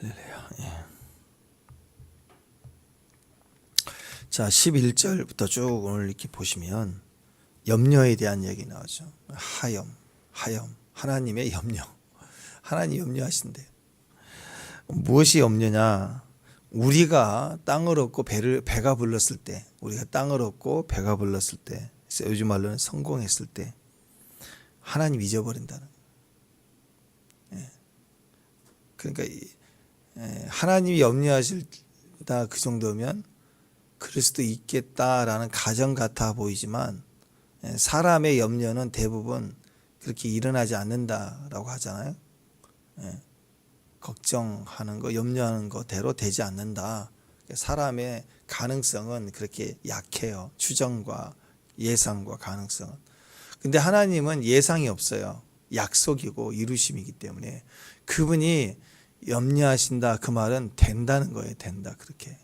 할렐루야. 예. 자, 11절부터 쭉 오늘 이렇게 보시면 염려에 대한 얘기 나오죠. 하염. 하나님의 염려. 하나님 염려하신대요. 무엇이 염려냐? 우리가 땅을 얻고 배가 불렀을 때, 우리가 땅을 얻고 배가 불렀을 때, 요즘 말로는 성공했을 때 하나님 잊어버린다는 거예요. 그러니까 하나님이 염려하실다 그 정도면 그럴 수도 있겠다라는 가정 같아 보이지만 사람의 염려는 대부분 그렇게 일어나지 않는다라고 하잖아요. 걱정하는 거, 염려하는 거대로 되지 않는다. 사람의 가능성은 그렇게 약해요. 추정과 예상과 가능성은. 근데 하나님은 예상이 없어요. 약속이고 이루심이기 때문에 그분이 염려하신다 그 말은 된다는 거예요. 된다 그렇게.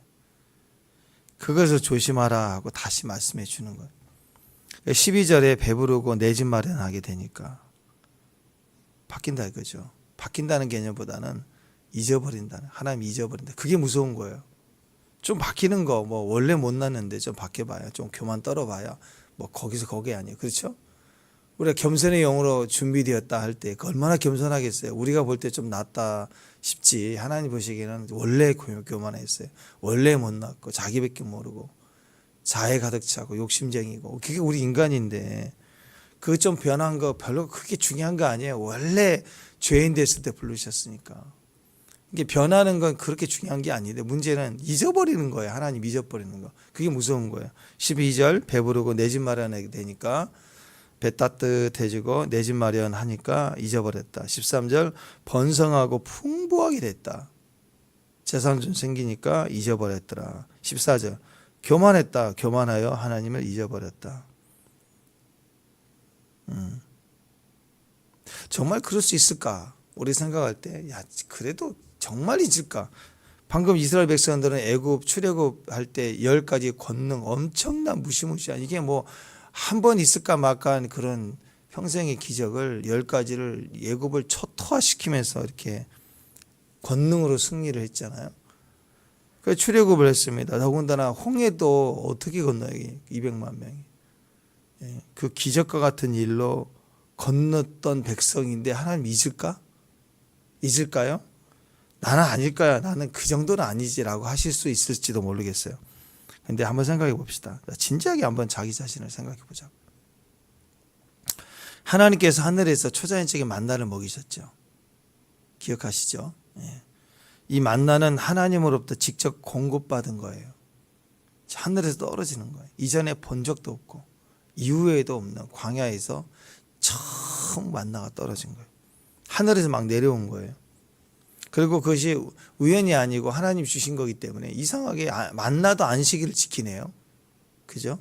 그것을 조심하라 하고 다시 말씀해 주는 거예요. 12절에 배부르고 내 집 마련하게 되니까 바뀐다 이거죠. 바뀐다는 개념보다는 잊어버린다는, 하나님 잊어버린다. 그게 무서운 거예요. 좀 바뀌는 거 뭐 원래 못 났는데 좀 바뀌어봐요. 좀 교만 떨어봐요. 뭐 거기서 거기 아니에요. 그렇죠? 우리가 겸손의 영으로 준비되었다 할 때 얼마나 겸손하겠어요. 우리가 볼 때 좀 낫다 싶지 하나님 보시기에는 원래 교만했어요. 원래 못 났고 자기밖에 모르고 자애 가득 차고 욕심쟁이고 그게 우리 인간인데 그 좀 변한 거 별로 그렇게 중요한 거 아니에요. 원래 죄인 됐을 때 부르셨으니까. 이게 변하는 건 그렇게 중요한 게 아닌데 문제는 잊어버리는 거예요. 하나님 잊어버리는 거. 그게 무서운 거예요. 12절 배부르고 내 집 마련하게 되니까 배 따뜻해지고 내 집 마련하니까 잊어버렸다. 13절 번성하고 풍부하게 됐다. 재산 좀 생기니까 잊어버렸더라. 14절 교만했다. 교만하여 하나님을 잊어버렸다. 정말 그럴 수 있을까? 우리 생각할 때 야 그래도 정말 잊을까? 방금 이스라엘 백성들은 애굽 출애굽 할 때 10가지 권능 엄청난 무시무시한 이게 뭐 한 번 있을까 말까한 그런 평생의 기적을 10가지를 애굽을 초토화시키면서 이렇게 권능으로 승리를 했잖아요. 그래서 출애굽을 했습니다. 더군다나 홍해도 어떻게 건너요? 200만 명이. 그 기적과 같은 일로 건넜던 백성인데 하나님 잊을까? 잊을까요? 나는 아닐 거야. 나는 그 정도는 아니지라고 하실 수 있을지도 모르겠어요. 근데 한번 생각해 봅시다. 진지하게 한번 자기 자신을 생각해 보자고. 하나님께서 하늘에서 초자연적인 만나를 먹이셨죠. 기억하시죠? 이 만나는 하나님으로부터 직접 공급받은 거예요. 하늘에서 떨어지는 거예요. 이전에 본 적도 없고 이후에도 없는 광야에서 처음 만나가 떨어진 거예요. 하늘에서 막 내려온 거예요. 그리고 그것이 우연이 아니고 하나님 주신 거기 때문에 이상하게 만나도 안식일을 지키네요. 그죠?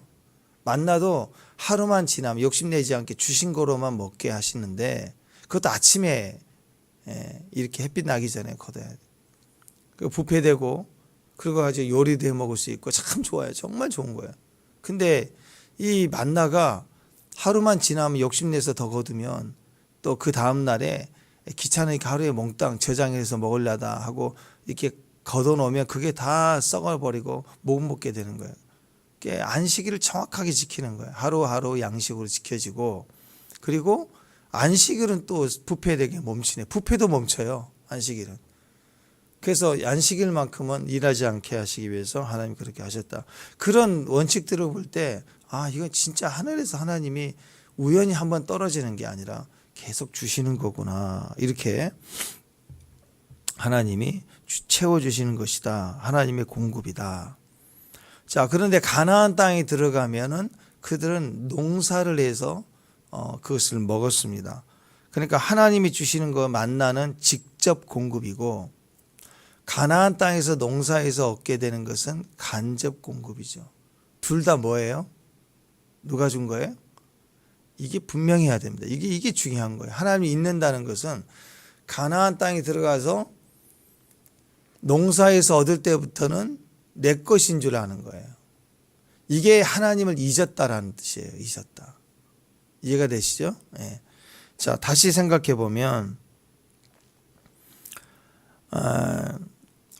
만나도 하루만 지나면 욕심내지 않게 주신 거로만 먹게 하시는데 그것도 아침에 이렇게 햇빛 나기 전에 걷어야 돼요. 그 부패되고 그리고 아주 요리도 해 먹을 수 있고 참 좋아요. 정말 좋은 거예요. 근데 이 만나가 하루만 지나면 욕심내서 더 거두면 또 그 다음 날에 귀찮으니까 하루에 몽땅 저장해서 먹으려다 하고 이렇게 걷어놓으면 그게 다 썩어버리고 못 먹게 되는 거예요. 안식일을 정확하게 지키는 거예요. 하루하루 양식으로 지켜지고 그리고 안식일은 또 부패되게 멈추네. 부패도 멈춰요. 안식일은. 그래서 안식일만큼은 일하지 않게 하시기 위해서 하나님이 그렇게 하셨다. 그런 원칙들을 볼 때 이건 진짜 하늘에서 하나님이 우연히 한번 떨어지는 게 아니라 계속 주시는 거구나. 이렇게 하나님이 채워주시는 것이다. 하나님의 공급이다. 자, 그런데 가나안 땅에 들어가면은 그들은 농사를 해서 그것을 먹었습니다. 그러니까 하나님이 주시는 거 만나는 직접 공급이고 가나안 땅에서 농사해서 얻게 되는 것은 간접 공급이죠. 둘 다 뭐예요? 누가 준 거예요? 이게 분명히 해야 됩니다. 이게 중요한 거예요. 하나님이 있는다는 것은 가나안 땅에 들어가서 농사에서 얻을 때부터는 내 것인 줄 아는 거예요. 이게 하나님을 잊었다라는 뜻이에요. 잊었다. 이해가 되시죠? 네. 자, 다시 생각해 보면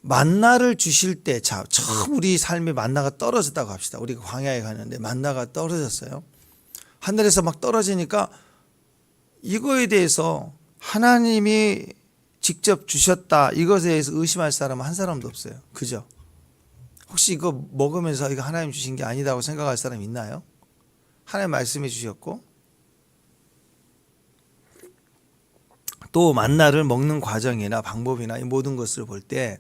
만나를 주실 때, 자, 처음 우리 삶에 만나가 떨어졌다고 합시다. 우리가 광야에 가는데 만나가 떨어졌어요. 하늘에서 막 떨어지니까 이거에 대해서 하나님이 직접 주셨다, 이것에 대해서 의심할 사람은 한 사람도 없어요. 그죠? 혹시 이거 먹으면서 이거 하나님 주신 게 아니다고 생각할 사람 있나요? 하나님 말씀해 주셨고, 또 만나를 먹는 과정이나 방법이나 이 모든 것을 볼 때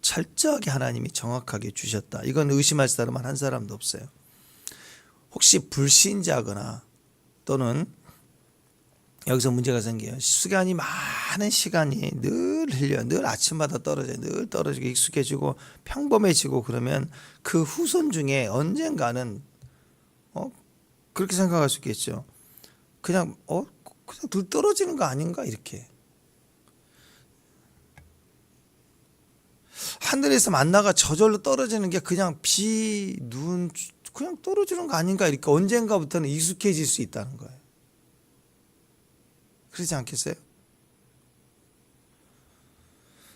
철저하게 하나님이 정확하게 주셨다, 이건 의심할 사람은 한 사람도 없어요. 혹시 불신자거나 또는 여기서 문제가 생겨요. 시간이 많은 시간이 늘 흘려, 늘 아침마다 떨어져요. 늘 떨어지고 익숙해지고 평범해지고 그러면 그 후손 중에 언젠가는 그렇게 생각할 수 있겠죠. 그냥 늘 떨어지는 거 아닌가, 이렇게. 하늘에서 만나가 저절로 떨어지는 게 그냥 비, 눈, 그냥 떨어지는 거 아닌가, 이렇게 언젠가부터는 익숙해질 수 있다는 거예요. 그렇지 않겠어요?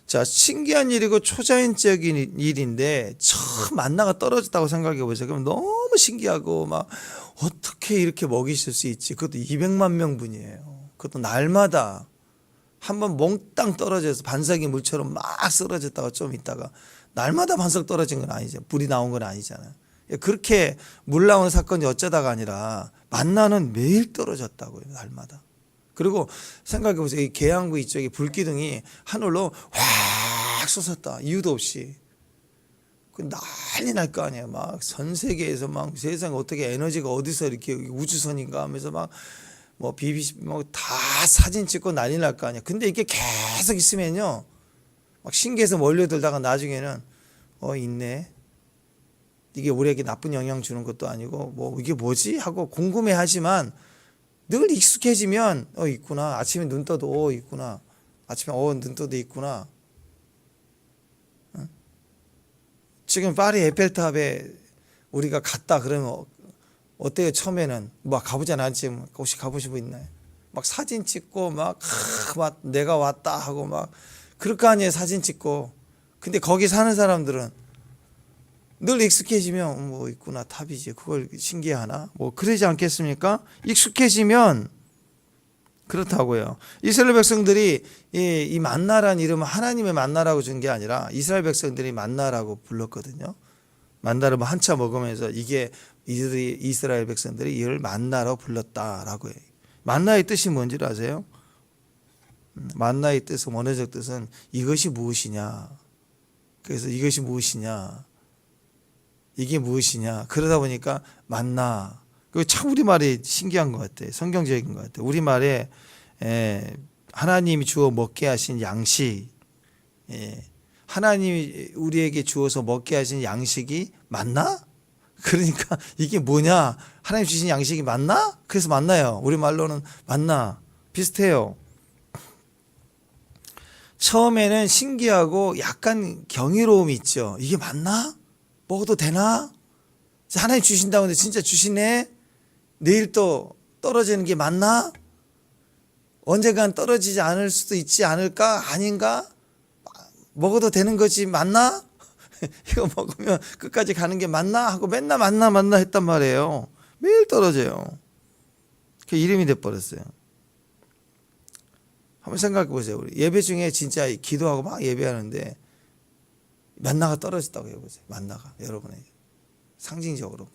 자, 신기한 일이고 초자연적인 일인데 처음 만나가 떨어졌다고 생각해 보세요. 그럼 너무 신기하고 막 어떻게 이렇게 먹이실 수 있지? 그것도 200만 명분이에요. 그것도 날마다 한번 몽땅 떨어져서 반석이 물처럼 막 쓰러졌다가 좀 있다가 날마다 반석 떨어진 건 아니죠. 불이 나온 건 아니잖아요. 그렇게 물 나오는 사건이 어쩌다가 아니라 만나는 매일 떨어졌다고요. 날마다. 그리고 생각해 보세요. 이 계양구 이쪽에 불기둥이 하늘로 확 솟았다. 이유도 없이. 난리 날 거 아니에요. 막 전 세계에서 막 세상에 어떻게 에너지가 어디서 이렇게 우주선인가 하면서 막 뭐 BBC 뭐 다 사진 찍고 난리 날 거 아니에요. 근데 이게 계속 있으면요, 막 신기해서 몰려들다가 나중에는 있네. 이게 우리에게 나쁜 영향 주는 것도 아니고 뭐 이게 뭐지 하고 궁금해하지만 늘 익숙해지면 있구나. 아침에 눈 떠도 있구나. 아침에 눈 떠도 있구나. 지금 파리 에펠탑에 우리가 갔다 그러면 어때요? 처음에는 막 가보지 않았지. 혹시 가보신 분 있나요? 막 사진 찍고 막 내가 왔다 하고 막 그럴 거 아니에요. 사진 찍고. 근데 거기 사는 사람들은 늘 익숙해지면 뭐 있구나, 탑이지, 그걸 신기하나, 뭐 그러지 않겠습니까? 익숙해지면 그렇다고요. 이스라엘 백성들이 이 만나라는 이름은 하나님의 만나라고 준 게 아니라 이스라엘 백성들이 만나라고 불렀거든요. 만나를 뭐 한차 먹으면서 이게 이스라엘 백성들이 이를 만나라고 불렀다라고 해요. 만나의 뜻이 뭔지 아세요? 만나의 뜻은, 원어적 뜻은 이것이 무엇이냐. 그래서 이것이 무엇이냐, 이게 무엇이냐. 그러다 보니까 만나. 그 참 우리말이 신기한 것 같아요. 성경적인 것 같아요. 우리말에 하나님이 주어 먹게 하신 양식, 하나님이 우리에게 주어서 먹게 하신 양식이 맞나? 그러니까 이게 뭐냐? 하나님 주신 양식이 맞나? 그래서 만나요. 우리말로는 만나. 비슷해요. 처음에는 신기하고 약간 경이로움이 있죠. 이게 맞나? 먹어도 되나? 하나님 주신다고 하는데 진짜 주시네? 내일 또 떨어지는 게 맞나? 언젠간 떨어지지 않을 수도 있지 않을까? 아닌가? 먹어도 되는 거지 맞나? 이거 먹으면 끝까지 가는 게 맞나? 하고 맨날 만나 했단 말이에요. 매일 떨어져요. 그 이름이 돼버렸어요. 한번 생각해 보세요. 우리 예배 중에 진짜 기도하고 막 예배하는데 만나가 떨어졌다고 해보세요. 만나가 여러분에게 상징적으로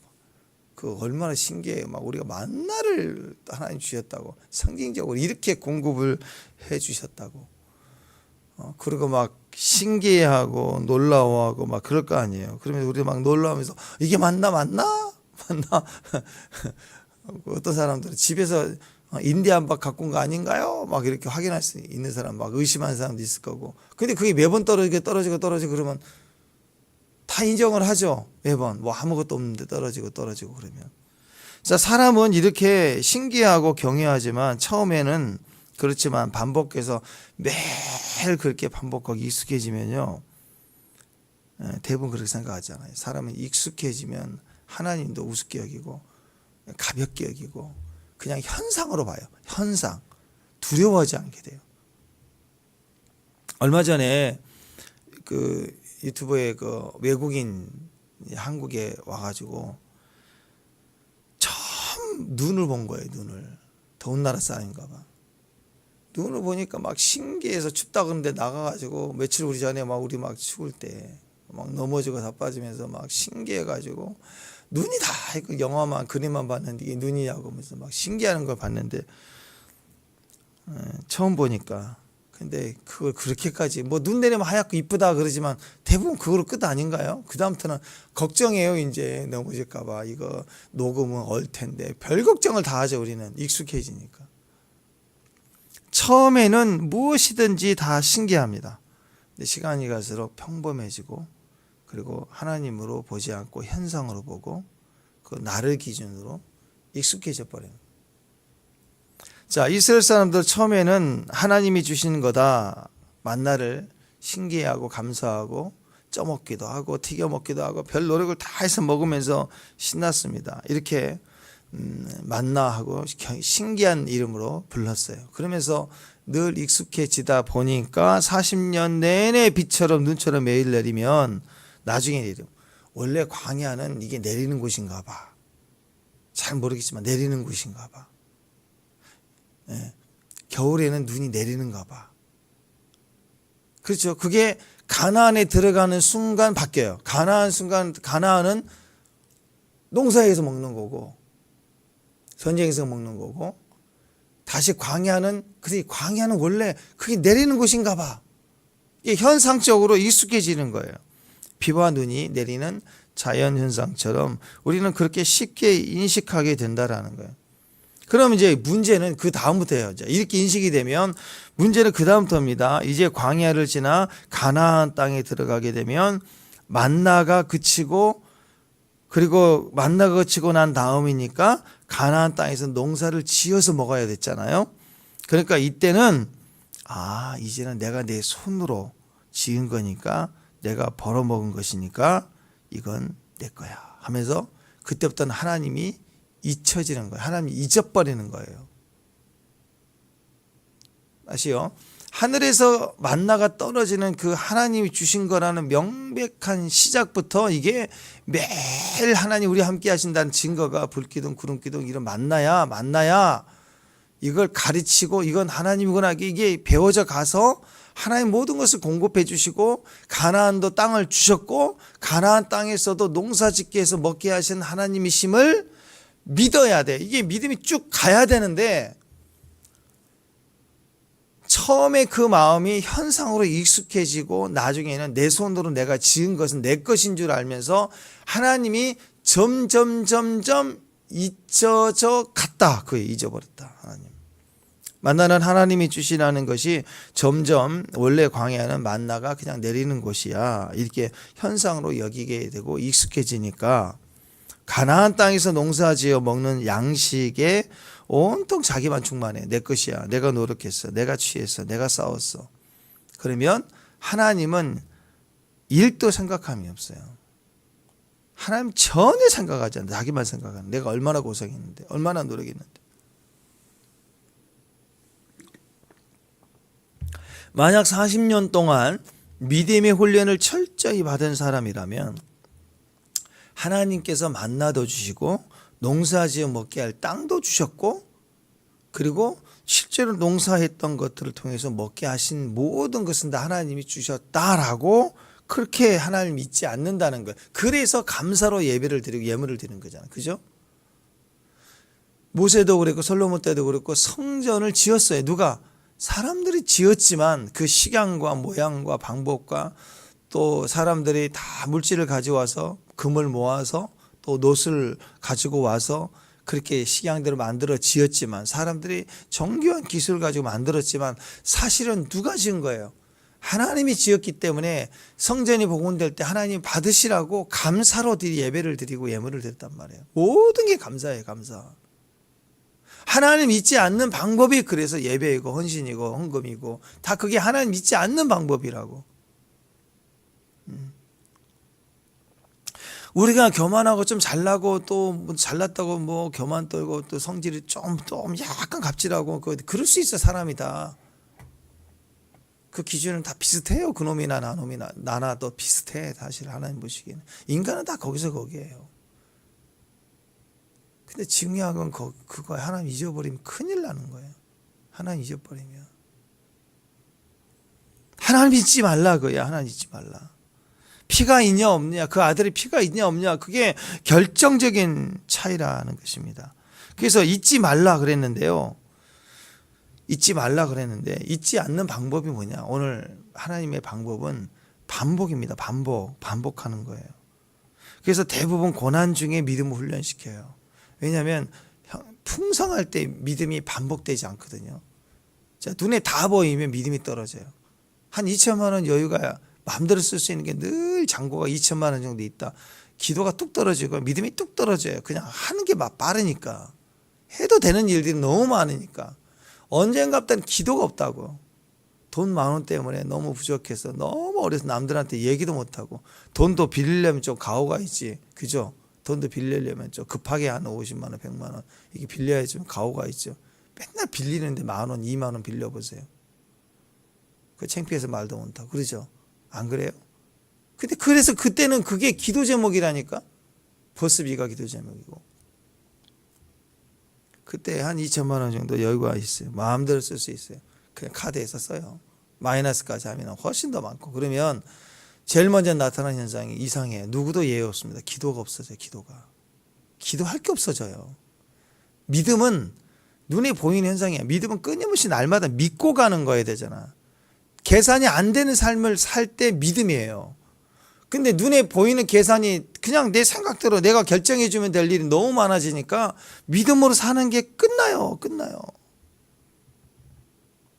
그 얼마나 신기해요. 막 우리가 만나를 하나님 주셨다고 상징적으로 이렇게 공급을 해 주셨다고. 그리고 막 신기해하고 놀라워하고 막 그럴 거 아니에요. 그러면 우리 막 놀라우면서 이게 맞나? 어떤 사람들은 집에서 인디안박 갖고 온 거 아닌가요? 막 이렇게 확인할 수 있는 사람, 막 의심하는 사람도 있을 거고. 근데 그게 매번 떨어지고 그러면 다 인정을 하죠. 매번 뭐 아무것도 없는데 떨어지고 그러면. 자, 사람은 이렇게 신기하고 경외하지만 처음에는 그렇지만 반복해서 매일 그렇게 반복하고 익숙해지면요, 대부분 그렇게 생각하잖아요. 사람은 익숙해지면 하나님도 우습게 여기고 가볍게 여기고 그냥 현상으로 봐요. 현상. 두려워하지 않게 돼요. 얼마 전에 그 유튜브에 그 외국인 한국에 와가지고 처음 눈을 본 거예요. 눈을. 더운 나라 사람인가 봐. 눈을 보니까 막 신기해서 춥다 그러는데 나가가지고 며칠 우리 전에 막 우리 막 추울 때 막 넘어지고 다 빠지면서 막 신기해가지고 눈이 다 있고 영화만 그림만 봤는데 이게 눈이냐고 하면서 막 신기하는 걸 봤는데 처음 보니까 근데 그걸 그렇게까지 뭐 눈 내리면 하얗고 이쁘다 그러지만 대부분 그거로 끝 아닌가요? 그 다음부터는 걱정해요. 이제 넘어질까봐 이거 녹으면 얼 텐데 별 걱정을 다 하죠. 우리는 익숙해지니까. 처음에는 무엇이든지 다 신기합니다. 근데 시간이 갈수록 평범해지고 그리고 하나님으로 보지 않고 현상으로 보고 그 나를 기준으로 익숙해져 버립니다. 자, 이스라엘 사람들 처음에는 하나님이 주시는 거다 만나를 신기해하고 감사하고 쪄먹기도 하고 튀겨 먹기도 하고 별 노력을 다 해서 먹으면서 신났습니다. 이렇게 만나하고 신기한 이름으로 불렀어요. 그러면서 늘 익숙해지다 보니까 40년 내내 비처럼 눈처럼 매일 내리면 나중에 내리면 원래 광야는 이게 내리는 곳인가 봐. 잘 모르겠지만 내리는 곳인가 봐. 예. 겨울에는 눈이 내리는가 봐. 그렇죠. 그게 가나안에 들어가는 순간 바뀌어요. 가나안은 농사에서 먹는 거고 전쟁에서 먹는 거고 다시 광야는 원래 그게 내리는 곳인가 봐. 이게 현상적으로 익숙해지는 거예요. 비와 눈이 내리는 자연 현상처럼 우리는 그렇게 쉽게 인식하게 된다라는 거예요. 그럼 이제 문제는 그 다음부터예요. 이렇게 인식이 되면 문제는 그 다음부터입니다. 이제 광야를 지나 가나안 땅에 들어가게 되면 만나가 그치고 그리고 만나가 그치고 난 다음이니까 가나안 땅에서 농사를 지어서 먹어야 됐잖아요. 그러니까 이때는 이제는 내가 내 손으로 지은 거니까 내가 벌어먹은 것이니까 이건 내 거야 하면서 그때부터는 하나님이 잊혀지는 거예요. 하나님이 잊어버리는 거예요. 다시요. 하늘에서 만나가 떨어지는 그 하나님이 주신 거라는 명백한 시작부터 이게 매일 하나님 우리 함께 하신다는 증거가 불기둥 구름기둥 이런 만나야 이걸 가르치고 이건 하나님이구나 이게 배워져 가서 하나님 모든 것을 공급해 주시고 가나안도 땅을 주셨고 가나안 땅에서도 농사짓게 해서 먹게 하신 하나님이심을 믿어야 돼. 이게 믿음이 쭉 가야 되는데 처음에 그 마음이 현상으로 익숙해지고 나중에는 내 손으로 내가 지은 것은 내 것인 줄 알면서 하나님이 점점 잊혀져 갔다. 그게 잊어버렸다. 하나님. 만나는 하나님이 주시라는 것이 점점 원래 광야는 만나가 그냥 내리는 곳이야. 이렇게 현상으로 여기게 되고 익숙해지니까 가나안 땅에서 농사지어 먹는 양식에 온통 자기만 충만해. 내 것이야. 내가 노력했어. 내가 취했어. 내가 싸웠어. 그러면 하나님은 일도 생각함이 없어요. 하나님 전혀 생각하지 않는다. 자기만 생각하는. 내가 얼마나 고생했는데, 얼마나 노력했는데. 만약 40년 동안 믿음의 훈련을 철저히 받은 사람이라면 하나님께서 만나도 주시고 농사지어 먹게 할 땅도 주셨고 그리고 실제로 농사했던 것들을 통해서 먹게 하신 모든 것은 다 하나님이 주셨다라고 그렇게 하나님 믿지 않는다는 거예요. 그래서 감사로 예배를 드리고 예물을 드리는 거잖아요. 그죠? 모세도 그랬고 솔로몬 때도 그랬고 성전을 지었어요. 누가? 사람들이 지었지만 그 식양과 모양과 방법과 또 사람들이 다 물질을 가져와서 금을 모아서 또 놋을 가지고 와서 그렇게 식양대로 만들어 지었지만 사람들이 정교한 기술을 가지고 만들었지만 사실은 누가 지은 거예요? 하나님이 지었기 때문에 성전이 복원될 때 하나님 받으시라고 감사로 예배를 드리고 예물을 드렸단 말이에요. 모든 게 감사예요. 감사. 하나님 믿지 않는 방법이 그래서 예배이고 헌신이고 헌금이고 다 그게 하나님 믿지 않는 방법이라고. 우리가 교만하고 좀 잘나고 또 잘났다고 뭐 교만 떨고 또 성질이 좀 약간 갑질하고 그럴 수 있어. 사람이다. 그 기준은 다 비슷해요. 그놈이나 나놈이나 나나도 비슷해. 사실 하나님 보시기에는 인간은 다 거기서 거기에요. 근데 중요한 건 그거 하나님 잊어버리면 큰일 나는 거예요. 하나님 잊어버리면 하나님 잊지 말라 그거야. 하나님 잊지 말라. 피가 있냐 없냐, 그 아들의 피가 있냐 없냐, 그게 결정적인 차이라는 것입니다. 그래서 잊지 말라 그랬는데요. 잊지 말라 그랬는데 잊지 않는 방법이 뭐냐? 오늘 하나님의 방법은 반복입니다. 반복하는 거예요. 그래서 대부분 고난 중에 믿음을 훈련시켜요. 왜냐하면 풍성할 때 믿음이 반복되지 않거든요. 자, 눈에 다 보이면 믿음이 떨어져요. 한 2천만 원 여유가 마음대로 쓸 수 있는 게 늘 잔고가 2천만 원 정도 있다. 기도가 뚝 떨어지고 믿음이 뚝 떨어져요. 그냥 하는 게 막 빠르니까. 해도 되는 일들이 너무 많으니까. 언젠가부터는 기도가 없다고. 돈 10,000원 때문에 너무 부족해서 너무 어려서 남들한테 얘기도 못하고, 돈도 빌리려면 좀 가오가 있지. 그죠? 돈도 빌리려면 좀 급하게 한 50만 원, 100만 원 이게 빌려야 좀 가오가 있죠. 맨날 빌리는데 10,000원, 20,000원 빌려보세요. 그 창피해서 말도 못하고. 그러죠? 안 그래요? 근데 그래서 그때는 그게 기도 제목이라니까. 버스비가 기도 제목이고. 그때 한 2천만 원 정도 여유가 있어요. 마음대로 쓸 수 있어요. 그냥 카드에서 써요. 마이너스까지 하면 훨씬 더 많고. 그러면 제일 먼저 나타나는 현상이 이상해요. 누구도 예외 없습니다. 기도가 없어져요. 기도할 게 없어져요. 믿음은 눈에 보이는 현상이야. 믿음은 끊임없이 날마다 믿고 가는 거야 되잖아. 계산이 안 되는 삶을 살 때 믿음이에요. 근데 눈에 보이는 계산이 그냥 내 생각대로 내가 결정해 주면 될 일이 너무 많아지니까 믿음으로 사는 게 끝나요.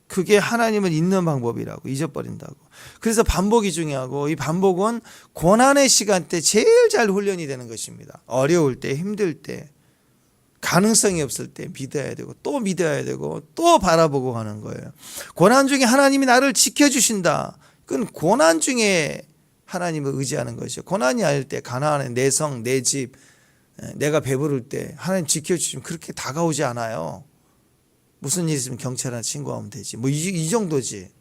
그게 하나님을 잊는 방법이라고, 잊어버린다고. 그래서 반복이 중요하고, 이 반복은 고난의 시간 때 제일 잘 훈련이 되는 것입니다. 어려울 때, 힘들 때, 가능성이 없을 때 믿어야 되고, 또 믿어야 되고, 또 바라보고 가는 거예요. 고난 중에 하나님이 나를 지켜주신다. 그건 고난 중에 하나님을 의지하는 것이요. 고난이 아닐 때, 가난한 내 성, 내 집, 내가 배부를 때 하나님 지켜주시면 그렇게 다가오지 않아요. 무슨 일 있으면 경찰한테 신고하면 되지. 뭐 이 정도지.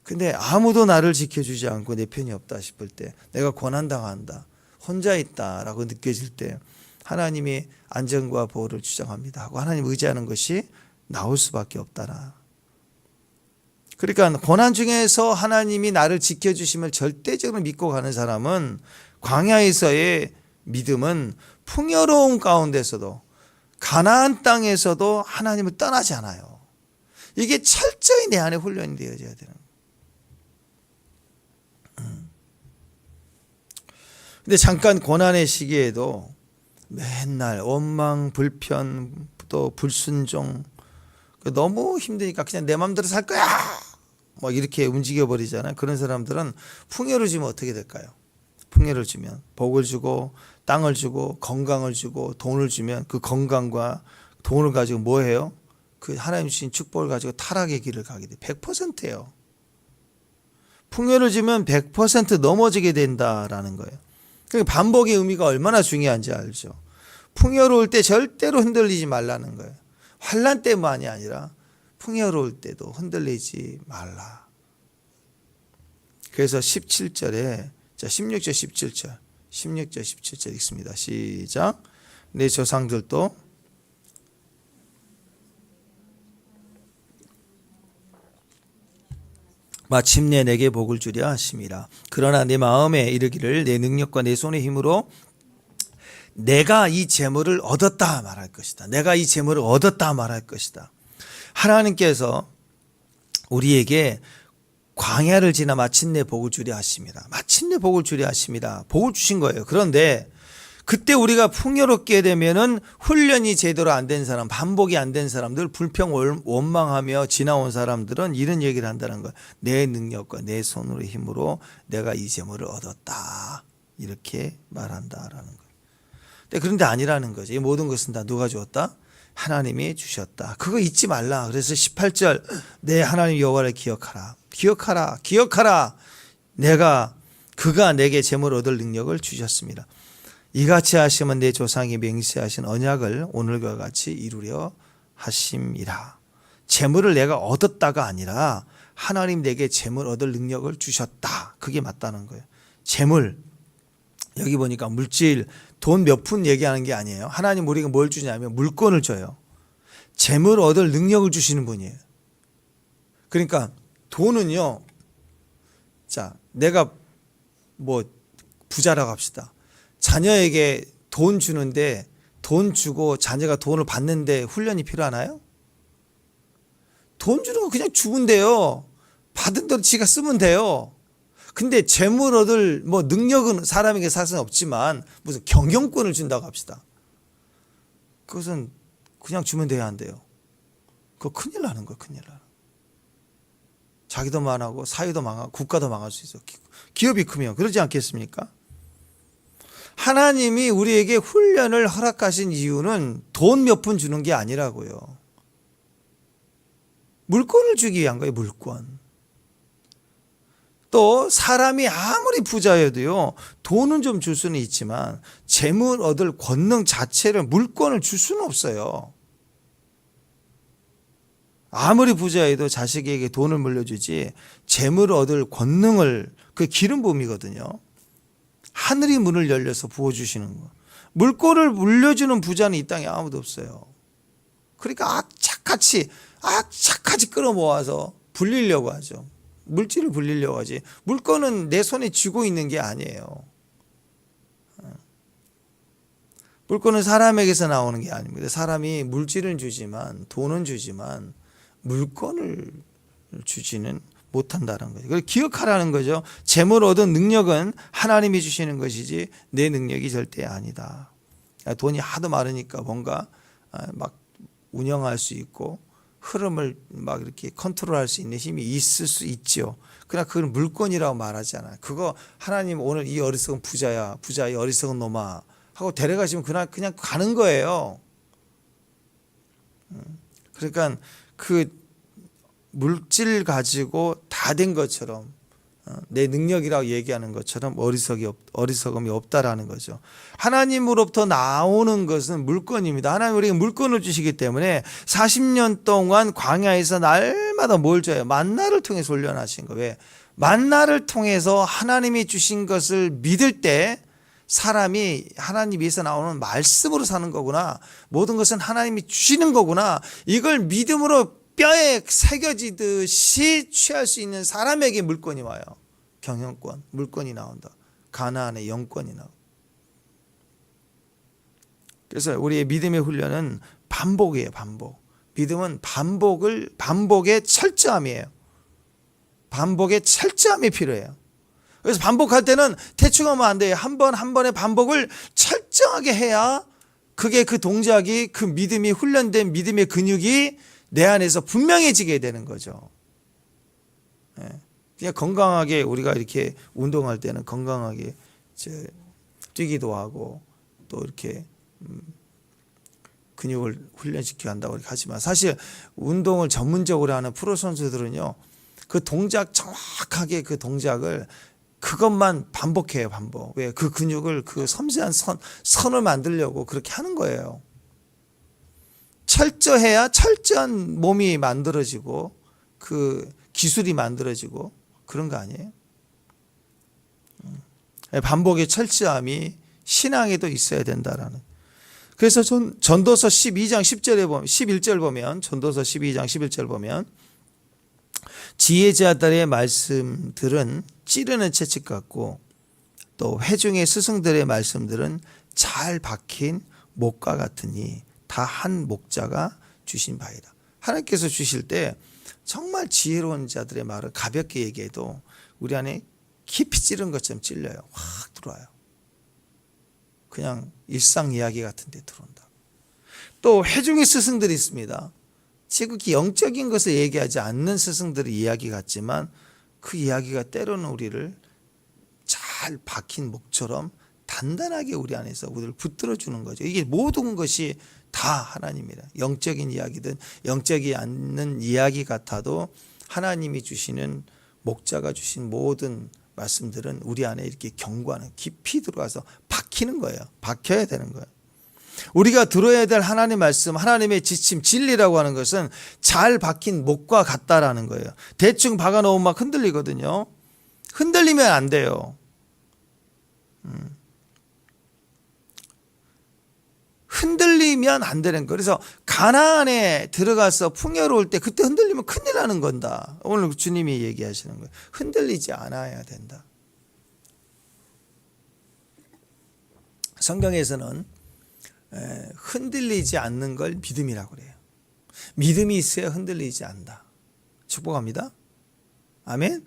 근데 아무도 나를 지켜주지 않고 내 편이 없다 싶을 때, 내가 고난당한다, 혼자 있다라고 느껴질 때 하나님이 안전과 보호를 주장합니다 하고 하나님 의지하는 것이 나올 수밖에 없다라. 그러니까 고난 중에서 하나님이 나를 지켜주심을 절대적으로 믿고 가는 사람은, 광야에서의 믿음은 풍요로운 가운데서도 가나안 땅에서도 하나님을 떠나지 않아요. 이게 철저히 내 안에 훈련이 되어져야 되는 거예요. 근데 잠깐 고난의 시기에도 맨날 원망, 불편, 또 불순종, 너무 힘드니까 그냥 내 마음대로 살 거야 뭐 이렇게 움직여버리잖아요. 그런 사람들은 풍요를 주면 어떻게 될까요? 풍요를 주면 복을 주고 땅을 주고 건강을 주고 돈을 주면 그 건강과 돈을 가지고 뭐 해요? 그 하나님 주신 축복을 가지고 타락의 길을 가게 돼. 100%예요. 풍요를 주면 100% 넘어지게 된다라는 거예요. 그러니까 반복의 의미가 얼마나 중요한지 알죠. 풍요로울 때 절대로 흔들리지 말라는 거예요. 환난 때만이 아니라 풍요로울 때도 흔들리지 말라. 그래서 17절에, 자 16절 17절 16절 17절 읽습니다. 시작. 내 조상들도 마침내 내게 복을 주려 하심이라. 그러나 내 마음에 이르기를 내 능력과 내 손의 힘으로 내가 이 재물을 얻었다 말할 것이다. 내가 이 재물을 얻었다 말할 것이다. 하나님께서 우리에게 광야를 지나 마침내 복을 주려 하십니다. 마침내 복을 주려 하십니다. 복을 주신 거예요. 그런데 그때 우리가 풍요롭게 되면은 훈련이 제대로 안 된 사람, 반복이 안 된 사람들, 불평 원망하며 지나온 사람들은 이런 얘기를 한다는 거예요. 내 능력과 내 손으로 힘으로 내가 이 재물을 얻었다. 이렇게 말한다라는 거예요. 그런데 아니라는 거죠. 이 모든 것은 다 누가 주었다? 하나님이 주셨다. 그거 잊지 말라. 그래서 18절 내 하나님 여호와를 기억하라. 기억하라. 그가 내게 재물을 얻을 능력을 주셨습니다. 이같이 하시면 내 조상이 맹세하신 언약을 오늘과 같이 이루려 하심이라. 재물을 내가 얻었다가 아니라 하나님 내게 재물 얻을 능력을 주셨다. 그게 맞다는 거예요. 재물, 여기 보니까 물질, 돈 몇 푼 얘기하는 게 아니에요. 하나님 우리가 뭘 주냐면 물건을 줘요. 재물 얻을 능력을 주시는 분이에요. 그러니까 돈은요, 자, 내가 뭐 부자라고 합시다. 자녀에게 돈 주는데 돈 주고 자녀가 돈을 받는데 훈련이 필요하나요? 돈 주는 거 그냥 주면 돼요. 받은 대로 지가 쓰면 돼요. 근데 재물 얻을 뭐 능력은 사람에게 사실 없지만 무슨 경영권을 준다고 합시다. 그것은 그냥 주면 돼야 한대요. 그거 큰일 나는 거예요. 큰일 나는. 자기도 망하고 사회도 망하고 국가도 망할 수 있어. 기업이 크면 그러지 않겠습니까? 하나님이 우리에게 훈련을 허락하신 이유는 돈 몇 푼 주는 게 아니라고요. 물건을 주기 위한 거예요. 물건. 또 사람이 아무리 부자여도요, 돈은 좀 줄 수는 있지만 재물 얻을 권능 자체를, 물건을 줄 수는 없어요. 아무리 부자여도 자식에게 돈을 물려주지 재물을 얻을 권능을, 그게 기름 부음이거든요. 하늘이 문을 열려서 부어주시는 거. 물건을 물려주는 부자는 이 땅에 아무도 없어요. 그러니까 악착같이 끌어모아서 불리려고 하죠. 물질을 불리려고 하지. 물건은 내 손에 쥐고 있는 게 아니에요. 물건은 사람에게서 나오는 게 아닙니다. 사람이 물질은 주지만, 돈은 주지만 물건을 주지는 못한다는 거죠. 그걸 기억하라는 거죠. 재물 얻은 능력은 하나님이 주시는 것이지 내 능력이 절대 아니다. 돈이 하도 많으니까 뭔가 막 운영할 수 있고 흐름을 막 이렇게 컨트롤할 수 있는 힘이 있을 수 있죠. 그러나 그걸 물건이라고 말하잖아요. 그거 하나님 오늘 이 어리석은 부자야, 부자, 이 어리석은 놈아 하고 데려가시면 그냥 가는 거예요. 그러니까 그 물질 가지고 다 된 것처럼, 내 능력이라고 얘기하는 것처럼 어리석음이 없다라는 거죠. 하나님으로부터 나오는 것은 물건입니다. 하나님 우리에게 물건을 주시기 때문에 40년 동안 광야에서 날마다 뭘 줘요? 만나를 통해서 훈련하신 거예요. 왜? 만나를 통해서 하나님이 주신 것을 믿을 때 사람이 하나님 위에서 나오는 말씀으로 사는 거구나, 모든 것은 하나님이 주시는 거구나, 이걸 믿음으로 뼈에 새겨지듯이 취할 수 있는 사람에게 물건이 와요. 경영권, 물건이 나온다. 가나안의 영권이 나온다. 그래서 우리의 믿음의 훈련은 반복이에요. 반복. 믿음은 반복의 철저함이에요. 반복의 철저함이 필요해요. 그래서 반복할 때는 대충 하면 안 돼요. 한 번의 반복을 철저하게 해야 그게 그 동작이, 그 믿음이 훈련된 믿음의 근육이 내 안에서 분명해지게 되는 거죠. 그냥 건강하게 우리가 이렇게 운동할 때는 건강하게 뛰기도 하고 또 이렇게 근육을 훈련시켜 한다고 이렇게 하지만, 사실 운동을 전문적으로 하는 프로 선수들은요, 그 동작 정확하게 그 동작을 그것만 반복해요. 반복. 왜? 그 근육을, 그 섬세한 선을 만들려고 그렇게 하는 거예요. 철저해야 철저한 몸이 만들어지고 그 기술이 만들어지고 그런 거 아니에요? 반복의 철저함이 신앙에도 있어야 된다라는. 그래서 전도서 12장 10절에 보면, 11절 보면, 전도서 12장 11절 보면, 지혜자들의 말씀들은 찌르는 채찍 같고 또 회중의 스승들의 말씀들은 잘 박힌 목과 같으니 다 한 목자가 주신 바이다. 하나님께서 주실 때 정말 지혜로운 자들의 말을 가볍게 얘기해도 우리 안에 깊이 찌른 것처럼 찔려요. 확 들어와요. 그냥 일상 이야기 같은 데 들어온다. 또 회중의 스승들이 있습니다. 지극히 영적인 것을 얘기하지 않는 스승들의 이야기 같지만 그 이야기가 때로는 우리를 잘 박힌 목처럼 단단하게 우리 안에서 우리를 붙들어 주는 거죠. 이게 모든 것이 다 하나님이다. 영적인 이야기든 영적이 않는 이야기 같아도 하나님이 주시는, 목자가 주신 모든 말씀들은 우리 안에 이렇게 경고하는, 깊이 들어가서 박히는 거예요. 박혀야 되는 거예요. 우리가 들어야 될 하나님 말씀, 하나님의 지침, 진리라고 하는 것은 잘 박힌 목과 같다라는 거예요. 대충 박아놓으면 막 흔들리거든요. 흔들리면 안 돼요. 흔들리면 안 되는 거예요. 그래서 가나안에 들어가서 풍요로울 때 그때 흔들리면 큰일 나는 건다. 오늘 주님이 얘기하시는 거예요. 흔들리지 않아야 된다. 성경에서는 흔들리지 않는 걸 믿음이라고 그래요. 믿음이 있어야 흔들리지 않는다. 축복합니다. 아멘.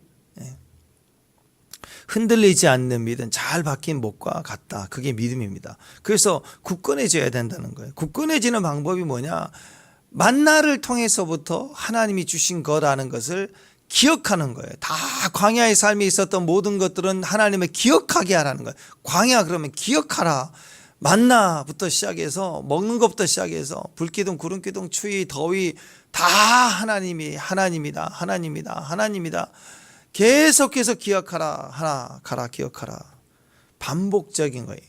흔들리지 않는 믿음, 잘 박힌 목과 같다. 그게 믿음입니다. 그래서 굳건해져야 된다는 거예요. 굳건해지는 방법이 뭐냐? 만나를 통해서부터 하나님이 주신 거라는 것을 기억하는 거예요. 다 광야의 삶에 있었던 모든 것들은 하나님을 기억하게 하라는 거예요. 광야 그러면 기억하라. 만나부터 시작해서 먹는 것부터 시작해서 불기둥, 구름기둥, 추위, 더위 다 하나님이다. 계속해서 기억하라. 기억하라. 반복적인 거예요.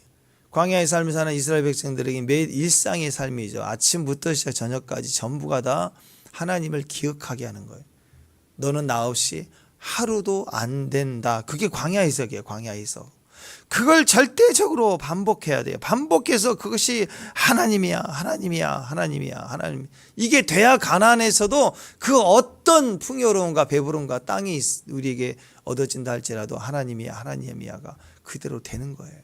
광야의 삶을 사는 이스라엘 백성들에게 매일 일상의 삶이죠. 아침부터 시작 저녁까지 전부가 다 하나님을 기억하게 하는 거예요. 너는 나 없이 하루도 안 된다. 그게 광야의석이에요. 광야의석. 그걸 절대적으로 반복해야 돼요. 반복해서 그것이 하나님이야. 이게 돼야 가나안에서도 그 어떤 풍요로움과 배부름과 땅이 우리에게 얻어진다 할지라도 하나님이야가 그대로 되는 거예요.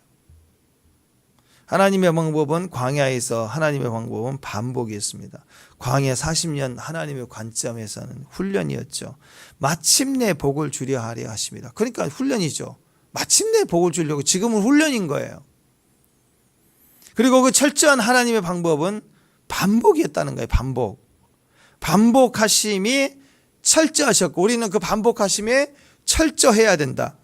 하나님의 방법은 광야에서 하나님의 방법은 반복이었습니다. 광야 40년 하나님의 관점에서는 훈련이었죠. 마침내 복을 주려 하려 하십니다. 그러니까 훈련이죠. 마침내 복을 주려고 지금은 훈련인 거예요. 그리고 그 철저한 하나님의 방법은 반복이었다는 거예요. 반복하심이 철저하셨고 우리는 그 반복하심에 철저해야 된다.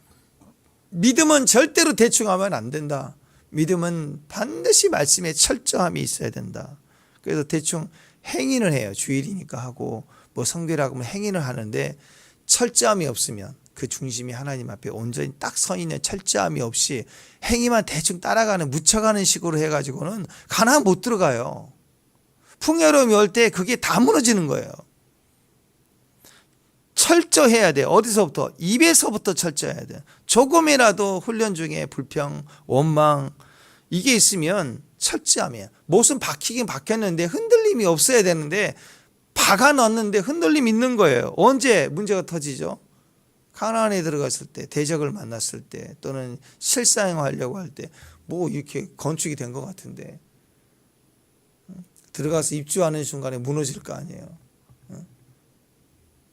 믿음은 절대로 대충 하면 안 된다. 믿음은 반드시 말씀에 철저함이 있어야 된다. 그래서 대충 행인을 해요. 주일이니까 하고 뭐 성결하고 뭐 행인을 하는데 철저함이 없으면 그 중심이 하나님 앞에 온전히 딱 서 있는 철저함이 없이 행위만 대충 따라가는 묻혀가는 식으로 해가지고는 가나안 못 들어가요. 풍요로움이 올 때 그게 다 무너지는 거예요. 철저해야 돼요. 어디서부터? 입에서부터 철저해야 돼요. 조금이라도 훈련 중에 불평, 원망 이게 있으면 철저함이에요. 못은 박히긴 박혔는데 흔들림이 없어야 되는데 박아 넣었는데 흔들림 있는 거예요. 언제 문제가 터지죠? 가나안에 들어갔을 때, 대적을 만났을 때, 또는 실사행하려고 할 때, 뭐 이렇게 건축이 된 것 같은데 들어가서 입주하는 순간에 무너질 거 아니에요.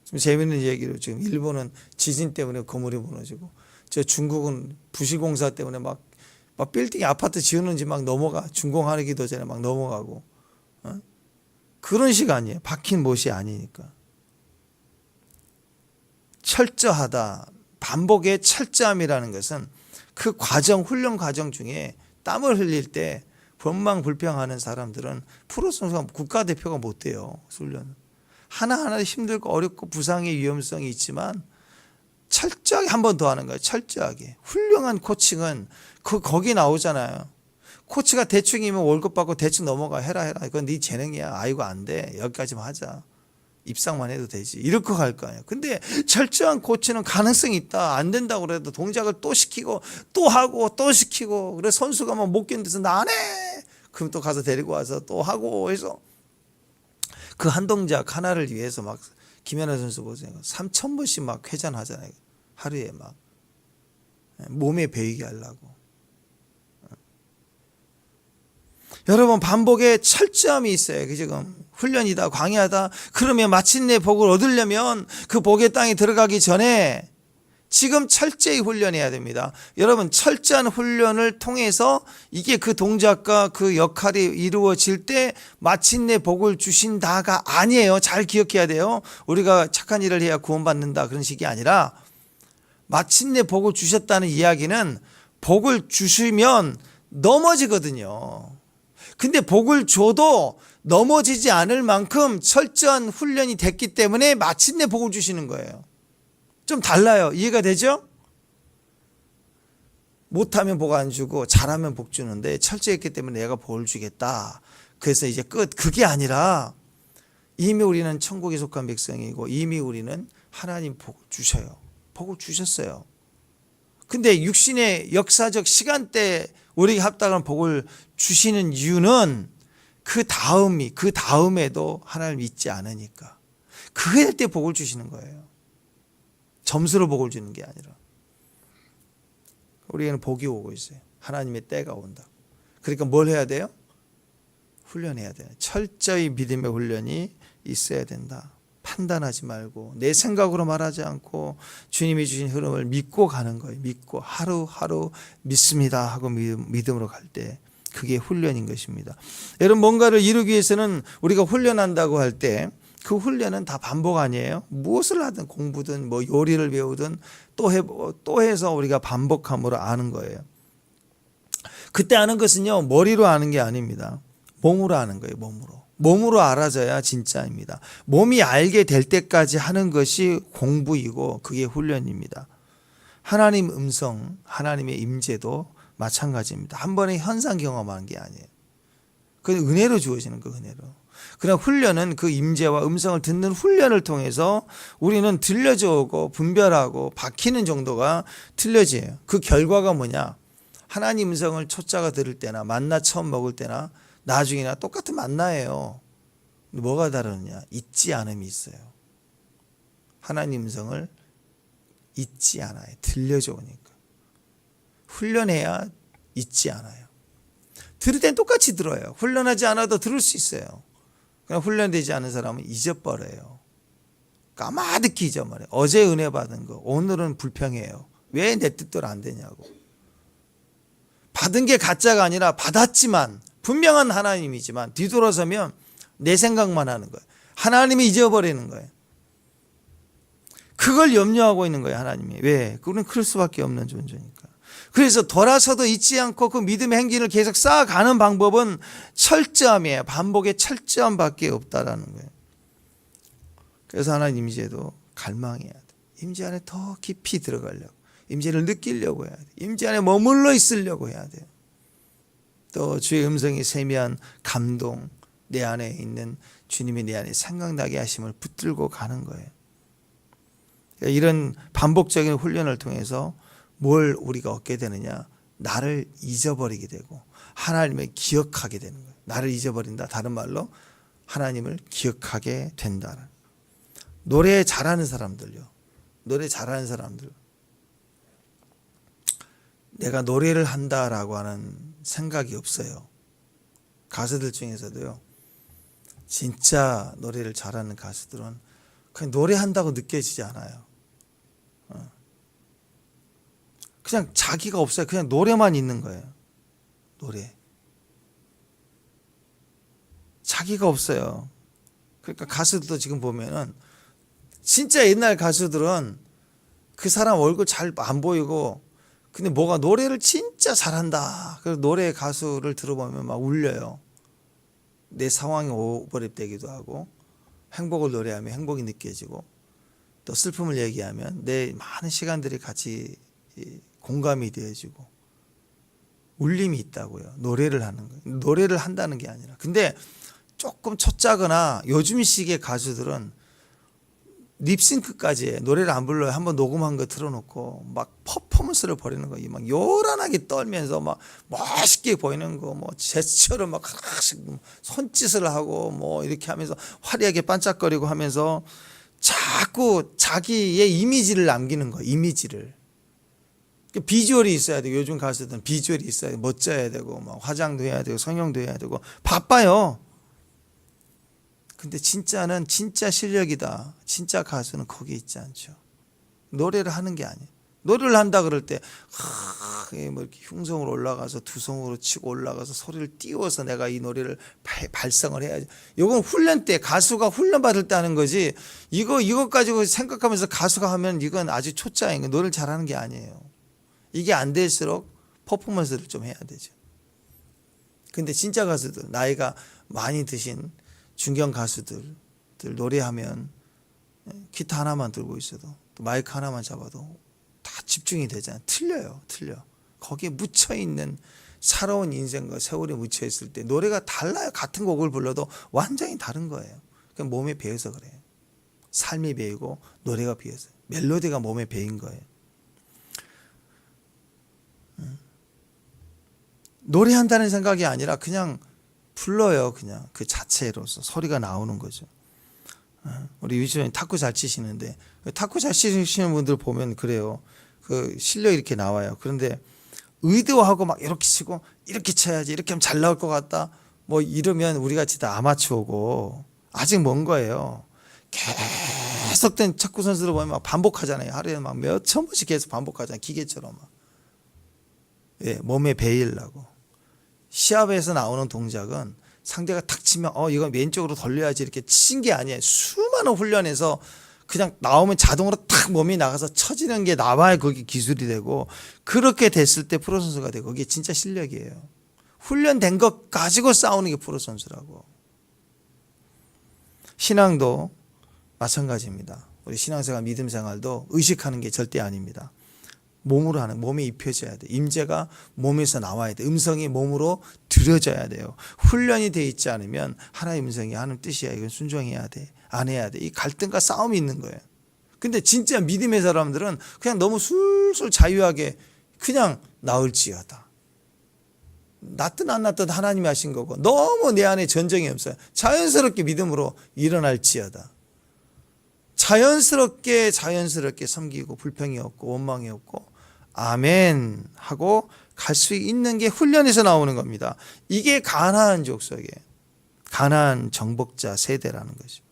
좀 재밌는 얘기로 지금 일본은 지진 때문에 건물이 무너지고, 저 중국은 부실공사 때문에 막 빌딩 아파트 지었는지 막 넘어가, 준공하기도 전에 막 넘어가고, 그런 식 아니에요. 박힌 못이 아니니까. 철저하다. 반복의 철저함이라는 것은 그 과정, 훈련 과정 중에 땀을 흘릴 때 원망불평하는 사람들은 프로선수가 국가대표가 못 돼요. 훈련. 하나하나 힘들고 어렵고 부상의 위험성이 있지만 철저하게 한 번 더 하는 거예요. 철저하게. 훌륭한 코칭은 거기 나오잖아요. 코치가 대충이면 월급 받고 대충 넘어가. 해라. 이건 네 재능이야. 아이고 안 돼. 여기까지만 하자. 입상만 해도 되지. 이렇게 갈 거 아니에요. 근데 철저한 코치는 가능성이 있다. 안 된다고 그래도 동작을 또 시키고 또 하고 또 시키고, 그래서 선수가 막 못 견뎌서 나 안 해. 그럼 또 가서 데리고 와서 또 하고 해서 그 한 동작 하나를 위해서 막 김연아 선수 보세요. 3,000번씩 막 회전하잖아요. 하루에 막 몸에 배이게 하려고. 여러분, 반복에 철저함이 있어요. 지금 훈련이다, 광야다. 그러면 마침내 복을 얻으려면 그 복의 땅에 들어가기 전에 지금 철저히 훈련해야 됩니다. 여러분, 철저한 훈련을 통해서 이게 그 동작과 그 역할이 이루어질 때 마침내 복을 주신다가 아니에요. 잘 기억해야 돼요. 우리가 착한 일을 해야 구원받는다 그런 식이 아니라, 마침내 복을 주셨다는 이야기는 복을 주시면 넘어지거든요. 근데 복을 줘도 넘어지지 않을 만큼 철저한 훈련이 됐기 때문에 마침내 복을 주시는 거예요. 좀 달라요. 이해가 되죠? 못하면 복 안 주고 잘하면 복 주는데 철저했기 때문에 내가 복을 주겠다. 그래서 이제 끝. 그게 아니라 이미 우리는 천국에 속한 백성이고 이미 우리는 하나님 복을 주셔요. 복을 주셨어요. 근데 육신의 역사적 시간대 우리에게 합당한 복을 주시는 이유는 그 다음에도 하나님을 잊지 않으니까. 그럴 때 복을 주시는 거예요. 점수로 복을 주는 게 아니라. 우리에게는 복이 오고 있어요. 하나님의 때가 온다. 그러니까 뭘 해야 돼요? 훈련해야 돼요. 철저히 믿음의 훈련이 있어야 된다. 판단하지 말고 내 생각으로 말하지 않고 주님이 주신 흐름을 믿고 가는 거예요. 믿고 하루하루 믿습니다 하고 믿음으로 갈 때 그게 훈련인 것입니다. 여러분 뭔가를 이루기 위해서는 우리가 훈련한다고 할 때 그 훈련은 다 반복 아니에요? 무엇을 하든 공부든 뭐 요리를 배우든 또 해서 우리가 반복함으로 아는 거예요. 그때 아는 것은요 머리로 아는 게 아닙니다. 몸으로 아는 거예요. 몸으로 알아져야 진짜입니다. 몸이 알게 될 때까지 하는 것이 공부이고 그게 훈련입니다. 하나님 음성, 하나님의 임재도 마찬가지입니다. 한 번에 현상 경험하는 게 아니에요. 그건 은혜로 주어지는 거 은혜로. 그러나 훈련은 그 임재와 음성을 듣는 훈련을 통해서 우리는 들려져 오고 분별하고 박히는 정도가 틀려져요. 그 결과가 뭐냐? 하나님 음성을 초짜가 들을 때나 만나 처음 먹을 때나 나중이나 똑같은 만나예요. 뭐가 다르느냐? 잊지 않음이 있어요. 하나님 음성을 잊지 않아요. 들려져 오니까. 훈련해야 잊지 않아요. 들을 땐 똑같이 들어요. 훈련하지 않아도 들을 수 있어요. 그냥 훈련되지 않은 사람은 잊어버려요. 까마득히 잊어버려요. 어제 은혜 받은 거 오늘은 불평해요. 왜 내 뜻대로 안 되냐고. 받은 게 가짜가 아니라 받았지만 분명한 하나님이지만 뒤돌아서면 내 생각만 하는 거예요. 하나님이 잊어버리는 거예요. 그걸 염려하고 있는 거예요. 하나님이. 왜? 그건 그럴 수밖에 없는 존재니까. 그래서 돌아서도 잊지 않고 그 믿음의 행진을 계속 쌓아가는 방법은 철저함이에요. 반복의 철저함밖에 없다라는 거예요. 그래서 하나님 임재도 갈망해야 돼. 임재 안에 더 깊이 들어가려고. 임재를 느끼려고 해야 돼. 임재 안에 머물러 있으려고 해야 돼요. 또 주의 음성이 세미한 감동, 내 안에 있는 주님이 내 안에 생각나게 하심을 붙들고 가는 거예요. 이런 반복적인 훈련을 통해서 뭘 우리가 얻게 되느냐? 나를 잊어버리게 되고 하나님을 기억하게 되는 거예요. 나를 잊어버린다. 다른 말로 하나님을 기억하게 된다. 노래 잘하는 사람들요. 노래 잘하는 사람들. 내가 노래를 한다라고 하는 생각이 없어요. 가수들 중에서도요. 진짜 노래를 잘하는 가수들은 그냥 노래한다고 느껴지지 않아요. 그냥 자기가 없어요. 그냥 노래만 있는 거예요. 노래. 자기가 없어요. 그러니까 가수들도 지금 보면은 진짜 옛날 가수들은 그 사람 얼굴 잘 안 보이고 근데 뭐가 노래를 진짜 잘한다. 그래서 노래 가수를 들어보면 막 울려요. 내 상황이 오버랩되기도 하고 행복을 노래하면 행복이 느껴지고 또 슬픔을 얘기하면 내 많은 시간들이 같이 공감이 되어지고 울림이 있다고요. 노래를 하는 거예요. 노래를 한다는 게 아니라. 근데 조금 초짜거나 요즘식의 가수들은 립싱크까지 해. 노래를 안 불러요. 한번 녹음한 거 틀어놓고 막 퍼포먼스를 벌이는 거예요. 막 요란하게 떨면서 막 멋있게 보이는 거, 뭐 제스처를 막 하나씩 손짓을 하고 뭐 이렇게 하면서 화려하게 반짝거리고 하면서 자꾸 자기의 이미지를 남기는 거예요. 이미지를. 비주얼이 있어야 돼요. 요즘 가수들은 비주얼이 있어야 돼요. 멋져야 되고 막 화장도 해야 되고 성형도 해야 되고 바빠요. 근데 진짜는 진짜 실력이다. 진짜 가수는 거기 있지 않죠. 노래를 하는 게 아니에요. 노래를 한다 그럴 때 뭐 이렇게 흉성으로 올라가서 두성으로 치고 올라가서 소리를 띄워서 내가 이 노래를 발성을 해야지. 이건 훈련 때 가수가 훈련 받을 때 하는 거지. 이거 가지고 생각하면서 가수가 하면 이건 아주 초짜인 거예요. 노래를 잘하는 게 아니에요. 이게 안 될수록 퍼포먼스를 좀 해야 되죠. 근데 진짜 가수들 나이가 많이 드신 중견 가수들 노래하면 기타 하나만 들고 있어도 또 마이크 하나만 잡아도 다 집중이 되잖아요. 틀려. 거기에 묻혀있는 살아온 인생과 세월이 묻혀있을 때 노래가 달라요. 같은 곡을 불러도 완전히 다른 거예요. 그냥 몸에 배어서 그래요. 삶이 배이고 노래가 배어서 멜로디가 몸에 배인 거예요. 노래한다는 생각이 아니라 그냥 불러요. 그냥 그 자체로서 소리가 나오는 거죠. 우리 유지원이 탁구 잘 치시는데 탁구 잘 치시는 분들 보면 그래요. 그 실력이 이렇게 나와요. 그런데 의도하고 막 이렇게 치고 이렇게 쳐야지 이렇게 하면 잘 나올 것 같다 뭐 이러면 우리 같이 다 아마추어고 아직 먼 거예요. 계속된 탁구 선수들 보면 막 반복하잖아요. 하루에 막 몇천 번씩 계속 반복하잖아요. 기계처럼 막. 예, 몸에 배이려고. 시합에서 나오는 동작은 상대가 탁 치면 이건 왼쪽으로 돌려야지 이렇게 친 게 아니에요. 수많은 훈련에서 그냥 나오면 자동으로 탁 몸이 나가서 쳐지는 게 나와야 그게 기술이 되고 그렇게 됐을 때 프로 선수가 되고 그게 진짜 실력이에요. 훈련된 것 가지고 싸우는 게 프로 선수라고. 신앙도 마찬가지입니다. 우리 신앙생활 믿음 생활도 의식하는 게 절대 아닙니다. 몸으로 하는, 몸에 입혀져야 돼. 임재가 몸에서 나와야 돼. 음성이 몸으로 들여져야 돼요. 훈련이 돼 있지 않으면 하나의 음성이 하는 뜻이야. 이건 순종해야 돼. 안 해야 돼. 이 갈등과 싸움이 있는 거예요. 근데 진짜 믿음의 사람들은 그냥 너무 술술 자유하게 그냥 나을지어다. 낫든 안 낫든 하나님이 하신 거고 너무 내 안에 전쟁이 없어요. 자연스럽게 믿음으로 일어날지어다. 자연스럽게 섬기고 불평이 없고 원망이 없고 아멘 하고 갈 수 있는 게 훈련에서 나오는 겁니다. 이게 가나안 족속의 가나안 정복자 세대라는 거죠.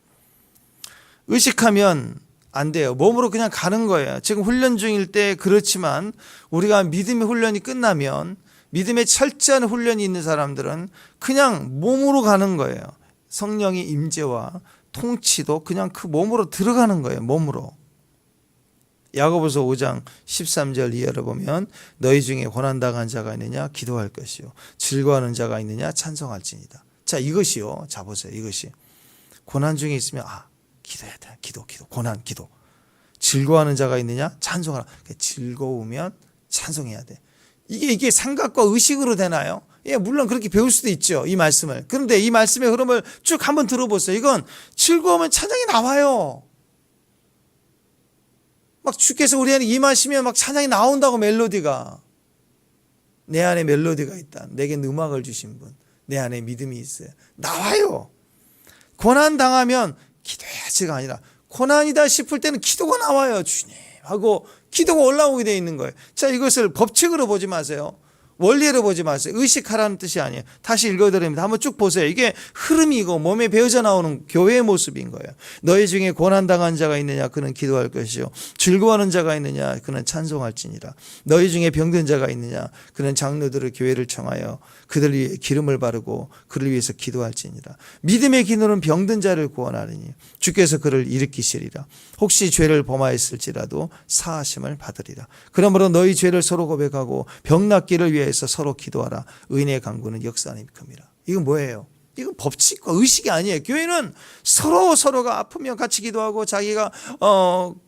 의식하면 안 돼요. 몸으로 그냥 가는 거예요. 지금 훈련 중일 때 그렇지만 우리가 믿음의 훈련이 끝나면 믿음의 철저한 훈련이 있는 사람들은 그냥 몸으로 가는 거예요. 성령의 임재와 통치도 그냥 그 몸으로 들어가는 거예요. 몸으로. 야고보서 5장 13절 이하를 보면 너희 중에 고난당한 자가 있느냐 기도할 것이요 즐거워하는 자가 있느냐 찬송할지니라. 자, 이것이요. 자 보세요. 이것이 고난 중에 있으면 기도해야 돼. 기도 고난 기도. 즐거워하는 자가 있느냐 찬송하라. 즐거우면 찬송해야 돼. 이게 생각과 의식으로 되나요? 예, 물론 그렇게 배울 수도 있죠. 이 말씀을. 그런데 이 말씀의 흐름을 쭉 한번 들어보세요. 이건 즐거우면 찬양이 나와요. 막 주께서 우리 안에 임하시면 막 찬양이 나온다고 멜로디가. 내 안에 멜로디가 있다. 내게 음악을 주신 분. 내 안에 믿음이 있어요. 나와요. 고난 당하면 기도해야지가 아니라 고난이다 싶을 때는 기도가 나와요. 주님 하고 기도가 올라오게 되어 있는 거예요. 자, 이것을 법칙으로 보지 마세요. 원리로 보지 마세요. 의식하라는 뜻이 아니에요. 다시 읽어드립니다. 한번 쭉 보세요. 이게 흐름이고 몸에 배어져 나오는 교회의 모습인 거예요. 너희 중에 고난당한 자가 있느냐 그는 기도할 것이요 즐거워하는 자가 있느냐 그는 찬송할지니라. 너희 중에 병든 자가 있느냐 그는 장로들을 교회를 청하여 그들 위해 기름을 바르고 그를 위해서 기도할지니라. 믿음의 기도는 병든 자를 구원하리니 주께서 그를 일으키시리라. 혹시 죄를 범하였을지라도 사하심을 받으리라. 그러므로 너희 죄를 서로 고백하고 병 낫기를 위해서 서로 기도하라. 의인의 강구는 역사하니 큼이라. 이건 뭐예요? 이건 법칙과 의식이 아니에요. 교회는 서로가 아프면 같이 기도하고 자기가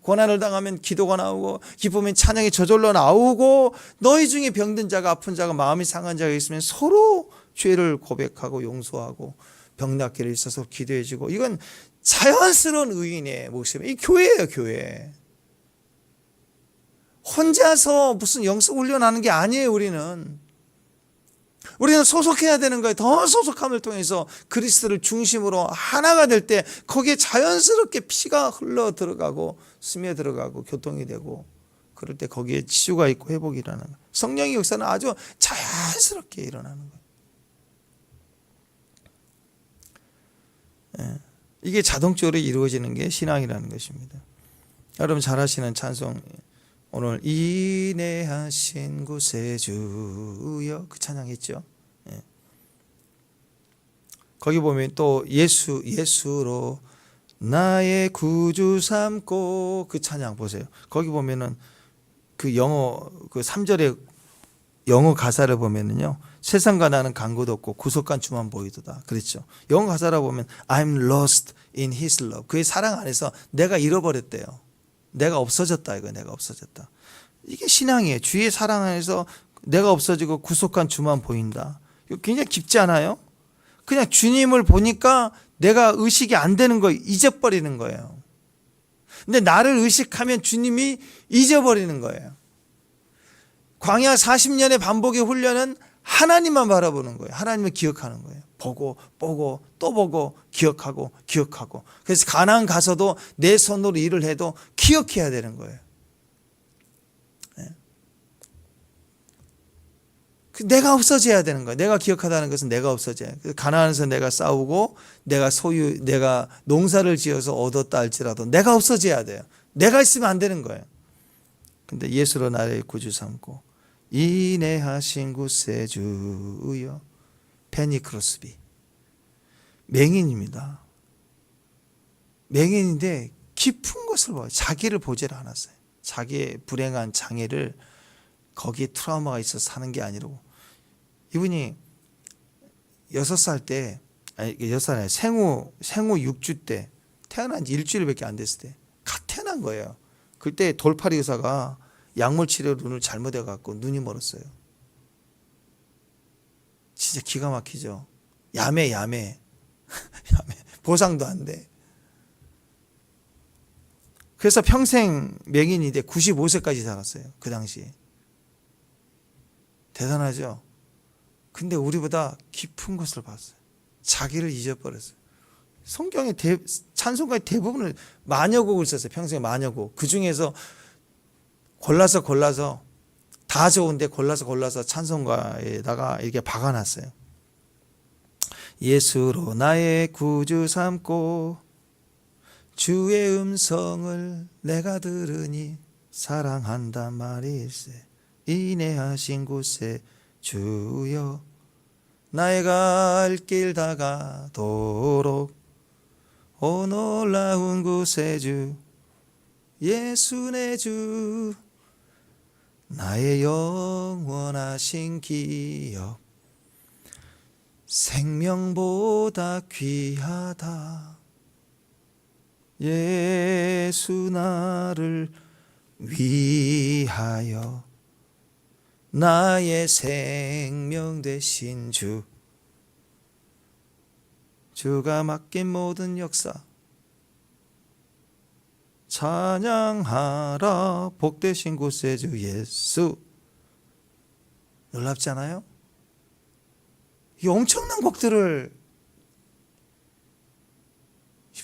고난을 당하면 기도가 나오고 기쁘면 찬양이 저절로 나오고 너희 중에 병든 자가 아픈 자가 마음이 상한 자가 있으면 서로 죄를 고백하고 용서하고 병 낫기를 있어서 기도해주고 이건 자연스러운 의인의 모습이에요. 이 교회예요. 교회. 혼자서 무슨 영성 훈련하는 게 아니에요. 우리는 소속해야 되는 거예요. 더 소속함을 통해서 그리스도를 중심으로 하나가 될 때 거기에 자연스럽게 피가 흘러 들어가고 스며 들어가고 교통이 되고 그럴 때 거기에 치유가 있고 회복이 일어나는 거예요. 성령의 역사는 아주 자연스럽게 일어나는 거예요. 이게 자동적으로 이루어지는 게 신앙이라는 것입니다. 여러분 잘 아시는 찬송 오늘 인내하신 곳에 주여 그 찬양했죠. 거기 보면 또 예수로 나의 구주 삼고 그 찬양 보세요. 거기 보면은 그 영어 그 3절의 영어 가사를 보면은요. 세상과 나는 간 곳 없고 구속간 주만 보이도다. 그랬죠. 영어 가사를 보면 I'm lost in his love. 그의 사랑 안에서 내가 잃어버렸대요. 내가 없어졌다. 이거 내가 없어졌다. 이게 신앙이에요. 주의 사랑 안에서 내가 없어지고 구속한 주만 보인다. 이거 굉장히 깊지 않아요? 그냥 주님을 보니까 내가 의식이 안 되는 거 잊어버리는 거예요. 근데 나를 의식하면 주님이 잊어버리는 거예요. 광야 40년의 반복의 훈련은 하나님만 바라보는 거예요. 하나님을 기억하는 거예요. 보고 또 보고 기억하고. 그래서 가나안 가서도 내 손으로 일을 해도 기억해야 되는 거예요. 내가 없어져야 되는 거예요. 내가 기억하다는 것은 내가 없어져야 돼요. 가나안에서 내가 싸우고 내가 농사를 지어서 얻었다 할지라도 내가 없어져야 돼요. 내가 있으면 안 되는 거예요. 근데 예수로 나를 구주 삼고 인내하신 구세주여. 페니크로스비 맹인입니다. 맹인인데 깊은 것을 봐요. 자기를 보질 않았어요. 자기의 불행한 장애를 거기에 트라우마가 있어서 사는 게 아니라고. 이분이 6살 때, 아니 6살 아니라 생후 6주 때, 태어난 지 일주일밖에 안 됐을 때 갓 태어난 거예요. 그때 돌팔이 의사가 약물 치료로 눈을 잘못해 갖고 눈이 멀었어요. 진짜 기가 막히죠. 야매 보상도 안 돼. 그래서 평생 맹인이 돼 95세까지 살았어요. 그 당시에. 대단하죠. 근데 우리보다 깊은 것을 봤어요. 자기를 잊어버렸어요. 성경의 찬송가의 대부분을 마녀곡을 썼어요. 평생에 마녀곡. 그 중에서 골라서 다 좋은데 골라서 찬송가에다가 이렇게 박아놨어요. 예수로 나의 구주 삼고 주의 음성을 내가 들으니 사랑한단 말일세. 인내하신 곳에 주여 나의 갈 길 다가도록 오 놀라운 구세주 예수 내 주 나의 영원하신 기업 생명보다 귀하다. 예수 나를 위하여 나의 생명 되신 주 주가 맡긴 모든 역사 찬양하라. 복되신 구세주 예수. 놀랍지 않아요? 이 엄청난 곡들을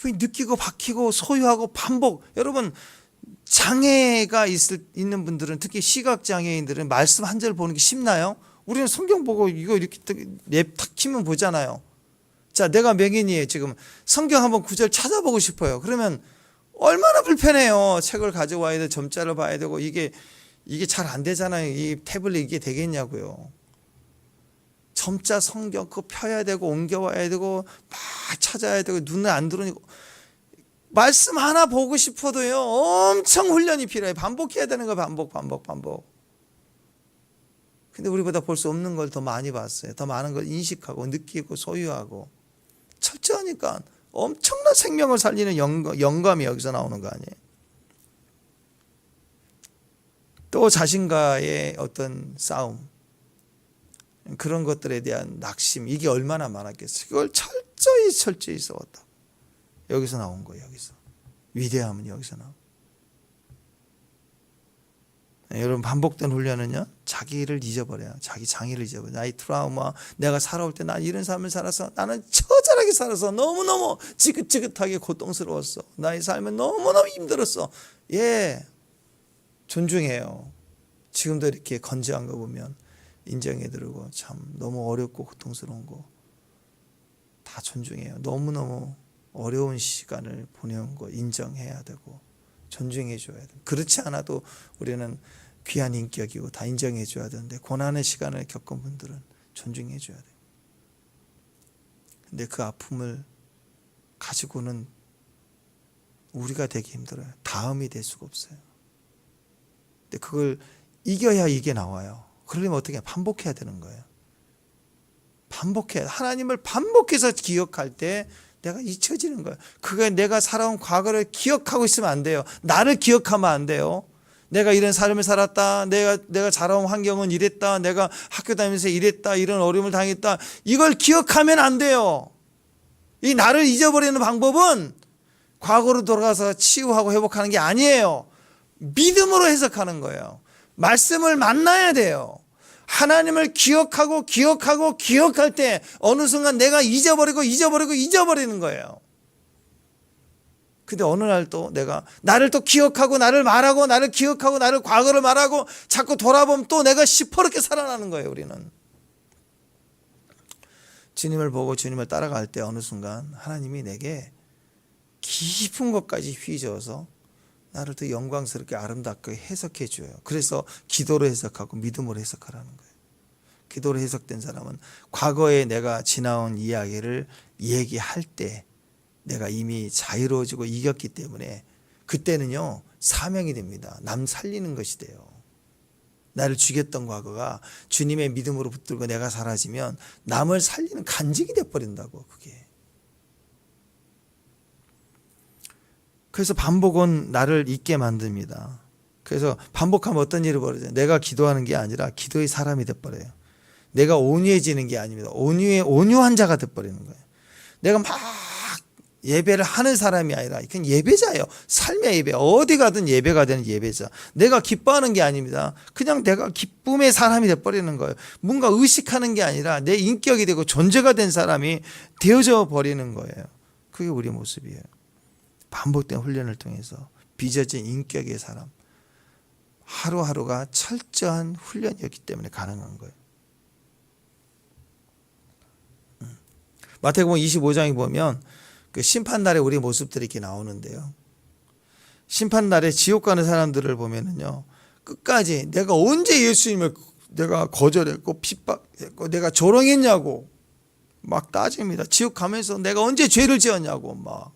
느끼고 박히고 소유하고 반복. 여러분 장애가 있는 분들은, 특히 시각장애인들은 말씀 한 절 보는 게 쉽나요? 우리는 성경 보고 이거 이렇게 탁 키면 보잖아요. 자, 내가 맹인이에요. 지금 성경 한번 구절 찾아보고 싶어요. 그러면 얼마나 불편해요. 책을 가져와야 돼, 점자를 봐야 되고 이게 잘 안 되잖아요. 이 태블릿 이게 되겠냐고요. 점자 성경 그거 펴야 되고 옮겨와야 되고 막 찾아야 되고 눈에 안 들어오니까 말씀 하나 보고 싶어도요 엄청 훈련이 필요해요. 반복해야 되는 거 반복. 근데 우리보다 볼 수 없는 걸 더 많이 봤어요. 더 많은 걸 인식하고 느끼고 소유하고 철저하니까 엄청난 생명을 살리는 영감이 여기서 나오는 거 아니에요. 또 자신과의 어떤 싸움, 그런 것들에 대한 낙심, 이게 얼마나 많았겠어요. 그걸 철저히 싸웠다. 여기서 나온 거예요. 여기서 위대함은 여기서 나온. 네, 여러분 반복된 훈련은요 자기를 잊어버려요. 자기 장애를 잊어버려요. 나의 트라우마, 내가 살아올 때 난 이런 삶을 살아서 나는 처절하게 살아서 너무너무 지긋지긋하게 고통스러웠어. 나의 삶은 너무너무 힘들었어. 예, 존중해요. 지금도 이렇게 건재한 거 보면 인정해 드리고 참 너무 어렵고 고통스러운 거 다 존중해요. 너무너무 어려운 시간을 보내온 거 인정해야 되고 존중해 줘야 돼요. 그렇지 않아도 우리는 귀한 인격이고 다 인정해 줘야 되는데 고난의 시간을 겪은 분들은 존중해 줘야 돼요. 근데 그 아픔을 가지고는 우리가 되기 힘들어요. 다음이 될 수가 없어요. 근데 그걸 이겨야 이게 나와요. 그러려면 어떻게 반복해야 되는 거예요. 반복해야, 하나님을 반복해서 기억할 때 내가 잊혀지는 거예요. 그게 내가 살아온 과거를 기억하고 있으면 안 돼요. 나를 기억하면 안 돼요. 내가 이런 삶을 살았다. 내가 자라온 환경은 이랬다. 내가 학교 다니면서 이랬다. 이런 어려움을 당했다. 이걸 기억하면 안 돼요. 이 나를 잊어버리는 방법은 과거로 돌아가서 치유하고 회복하는 게 아니에요. 믿음으로 해석하는 거예요. 말씀을 만나야 돼요. 하나님을 기억하고 기억할 때 어느 순간 내가 잊어버리는 거예요. 근데 어느 날 또 내가 나를 또 기억하고 나를 말하고 나를 기억하고 나를 과거를 말하고 자꾸 돌아보면 또 내가 시퍼렇게 살아나는 거예요. 우리는 주님을 보고 주님을 따라갈 때 어느 순간 하나님이 내게 깊은 것까지 휘저어서 나를 더 영광스럽게 아름답게 해석해 줘요. 그래서 기도로 해석하고 믿음으로 해석하라는 거예요. 기도로 해석된 사람은 과거에 내가 지나온 이야기를 얘기할 때 내가 이미 자유로워지고 이겼기 때문에 그때는요 사명이 됩니다. 남 살리는 것이 돼요. 나를 죽였던 과거가 주님의 믿음으로 붙들고 내가 사라지면 남을 살리는 간직이 돼버린다고. 그게. 그래서 반복은 나를 잊게 만듭니다. 그래서 반복하면 어떤 일이 벌어져요? 내가 기도하는 게 아니라 기도의 사람이 돼버려요. 내가 온유해지는 게 아닙니다. 온유한 자가 돼버리는 거예요. 내가 막 예배를 하는 사람이 아니라 그냥 예배자예요. 삶의 예배. 어디 가든 예배가 되는 예배자. 내가 기뻐하는 게 아닙니다. 그냥 내가 기쁨의 사람이 돼버리는 거예요. 뭔가 의식하는 게 아니라 내 인격이 되고 존재가 된 사람이 되어져 버리는 거예요. 그게 우리 모습이에요. 반복된 훈련을 통해서 빚어진 인격의 사람. 하루하루가 철저한 훈련이었기 때문에 가능한 거예요. 마태복음 25장에 보면 그 심판날에 우리 모습들이 이렇게 나오는데요. 심판날에 지옥 가는 사람들을 보면은요, 끝까지 내가 언제 예수님을 내가 거절했고 핍박했고 내가 조롱했냐고 막 따집니다. 지옥 가면서 내가 언제 죄를 지었냐고 막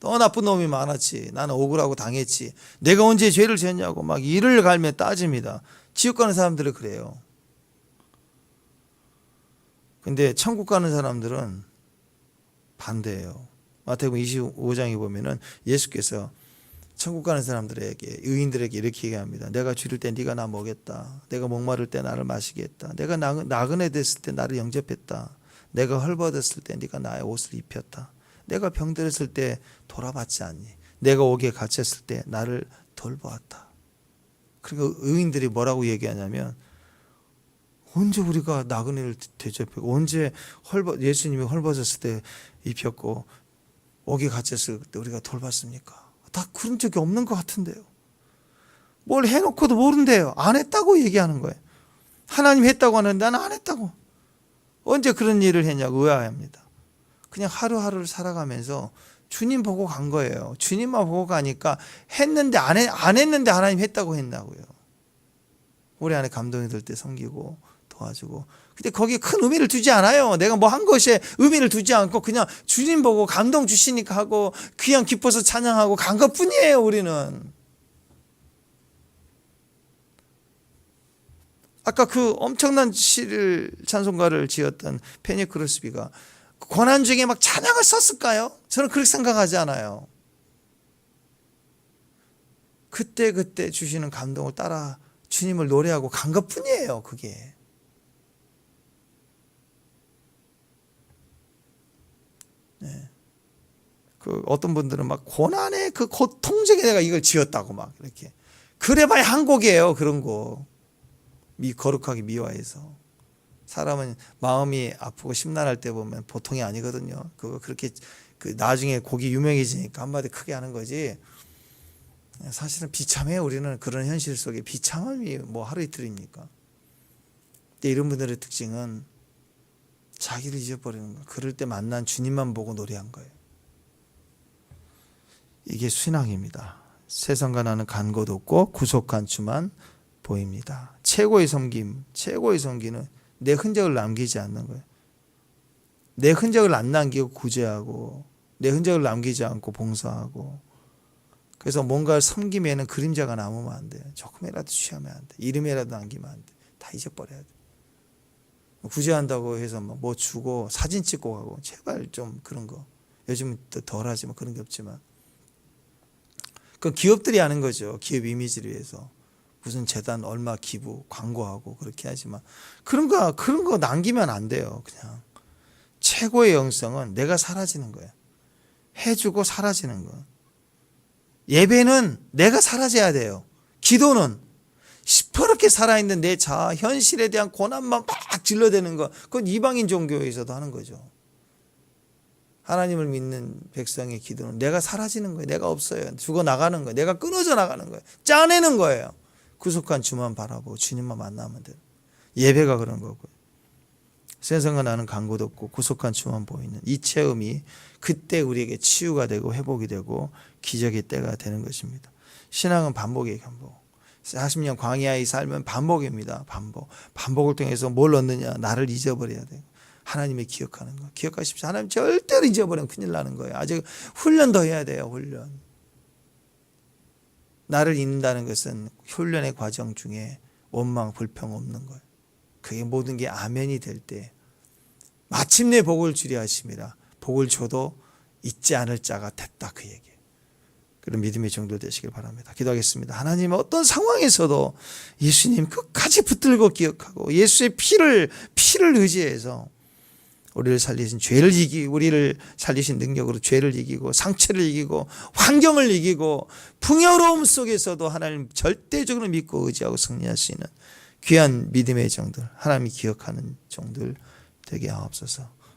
더 나쁜 놈이 많았지. 나는 억울하고 당했지. 내가 언제 죄를 지었냐고 막 이를 갈며 따집니다. 지옥 가는 사람들은 그래요. 근데 천국 가는 사람들은 반대예요. 마태복음 25장에 보면은 예수께서 천국 가는 사람들에게 의인들에게 이렇게 얘기합니다. 내가 줄일 때 네가 나 먹였다. 내가 목마를 때 나를 마시게 했다. 내가 나그네 됐을 때 나를 영접했다. 내가 헐벗었을 때 네가 나의 옷을 입혔다. 내가 병들었을 때 돌아봤지 않니? 내가 옥에 갇혔을 때 나를 돌보았다. 그러니까 의인들이 뭐라고 얘기하냐면 언제 우리가 나그네를 대접했고 언제 예수님이 헐벗었을 때 입혔고 옥에 갇혔을 때 우리가 돌봤습니까? 다 그런 적이 없는 것 같은데요. 뭘 해놓고도 모른대요. 안 했다고 얘기하는 거예요. 하나님 했다고 하는데 나는 안 했다고. 언제 그런 일을 했냐고 의아해합니다. 그냥 하루하루를 살아가면서 주님 보고 간 거예요. 주님만 보고 가니까 했는데 안 했는데 하나님 했다고 했나고요. 우리 안에 감동이 들 때 섬기고 도와주고. 근데 거기에 큰 의미를 두지 않아요. 내가 뭐 한 것에 의미를 두지 않고 그냥 주님 보고 감동 주시니까 하고 그냥 기뻐서 찬양하고 간 것뿐이에요. 우리는. 아까 그 엄청난 시를 찬송가를 지었던 페니 크로스비가 고난 중에 막 찬양을 썼을까요? 저는 그렇게 생각하지 않아요. 그때 주시는 감동을 따라 주님을 노래하고 간 것뿐이에요. 그게. 네. 그 어떤 분들은 막 고난의 그 고통 중에 내가 이걸 지었다고 막 이렇게. 그래봐야 한 곡이에요. 그런 거. 거룩하게 미화해서. 사람은 마음이 아프고 심란할 때 보면 보통이 아니거든요. 그거 그렇게 나중에 곡이 유명해지니까 한마디 크게 하는 거지. 사실은 비참해요. 우리는 그런 현실 속에 비참함이 뭐 하루 이틀입니까? 근데 이런 분들의 특징은 자기를 잊어버리는 거예요. 그럴 때 만난 주님만 보고 노래한 거예요. 이게 신앙입니다. 세상과 나는 간 곳 없고 구속한 주만 보입니다. 최고의 섬기는 내 흔적을 남기지 않는 거예요. 내 흔적을 안 남기고 구제하고 내 흔적을 남기지 않고 봉사하고. 그래서 뭔가를 섬김에는 그림자가 남으면 안 돼요. 조금이라도 취하면 안 돼. 이름이라도 남기면 안 돼. 다 잊어버려야 돼. 구제한다고 해서 뭐 주고 사진 찍고 가고 제발 좀 그런 거. 요즘은 또 덜하지만 그런 게 없지만 그 기업들이 하는 거죠. 기업 이미지를 위해서. 무슨 재단 얼마 기부, 광고하고 그렇게 하지만 그런 거 남기면 안 돼요. 그냥 최고의 영성은 내가 사라지는 거예요. 해주고 사라지는 거. 예배는 내가 사라져야 돼요. 기도는 시퍼렇게 살아있는 내 자아, 현실에 대한 고난만 막 질러대는 거, 그건 이방인 종교에서도 하는 거죠. 하나님을 믿는 백성의 기도는 내가 사라지는 거예요. 내가 없어요. 죽어나가는 거예요. 내가 끊어져 나가는 거예요. 짜내는 거예요. 구속한 주만 바라보고 주님만 만나면 돼요. 예배가 그런 거고요. 세상과 나는 간고도 없고 구속한 주만 보이는 이 체험이 그때 우리에게 치유가 되고 회복이 되고 기적의 때가 되는 것입니다. 신앙은 반복이에요. 반복. 40년 광야에 살면 반복입니다. 반복을 통해서 뭘 얻느냐. 나를 잊어버려야 돼요. 하나님의 기억하는 거. 기억하십시오. 하나님 절대로 잊어버리면 큰일 나는 거예요. 아직 훈련 더 해야 돼요. 훈련. 나를 잊는다는 것은 훈련의 과정 중에 원망, 불평 없는 거예요. 그게 모든 게 아멘이 될 때 마침내 복을 주려 하심이라. 복을 줘도 잊지 않을 자가 됐다. 그 얘기예요. 그런 믿음의 정도 되시길 바랍니다. 기도하겠습니다. 하나님 어떤 상황에서도 예수님 끝까지 붙들고 기억하고 예수의 피를 의지해서 우리를 살리신 죄를 우리를 살리신 능력으로 죄를 이기고 상처를 이기고 환경을 이기고 풍요로움 속에서도 하나님 절대적으로 믿고 의지하고 승리할 수 있는 귀한 믿음의 정들, 하나님이 기억하는 정들 되게 하옵소서.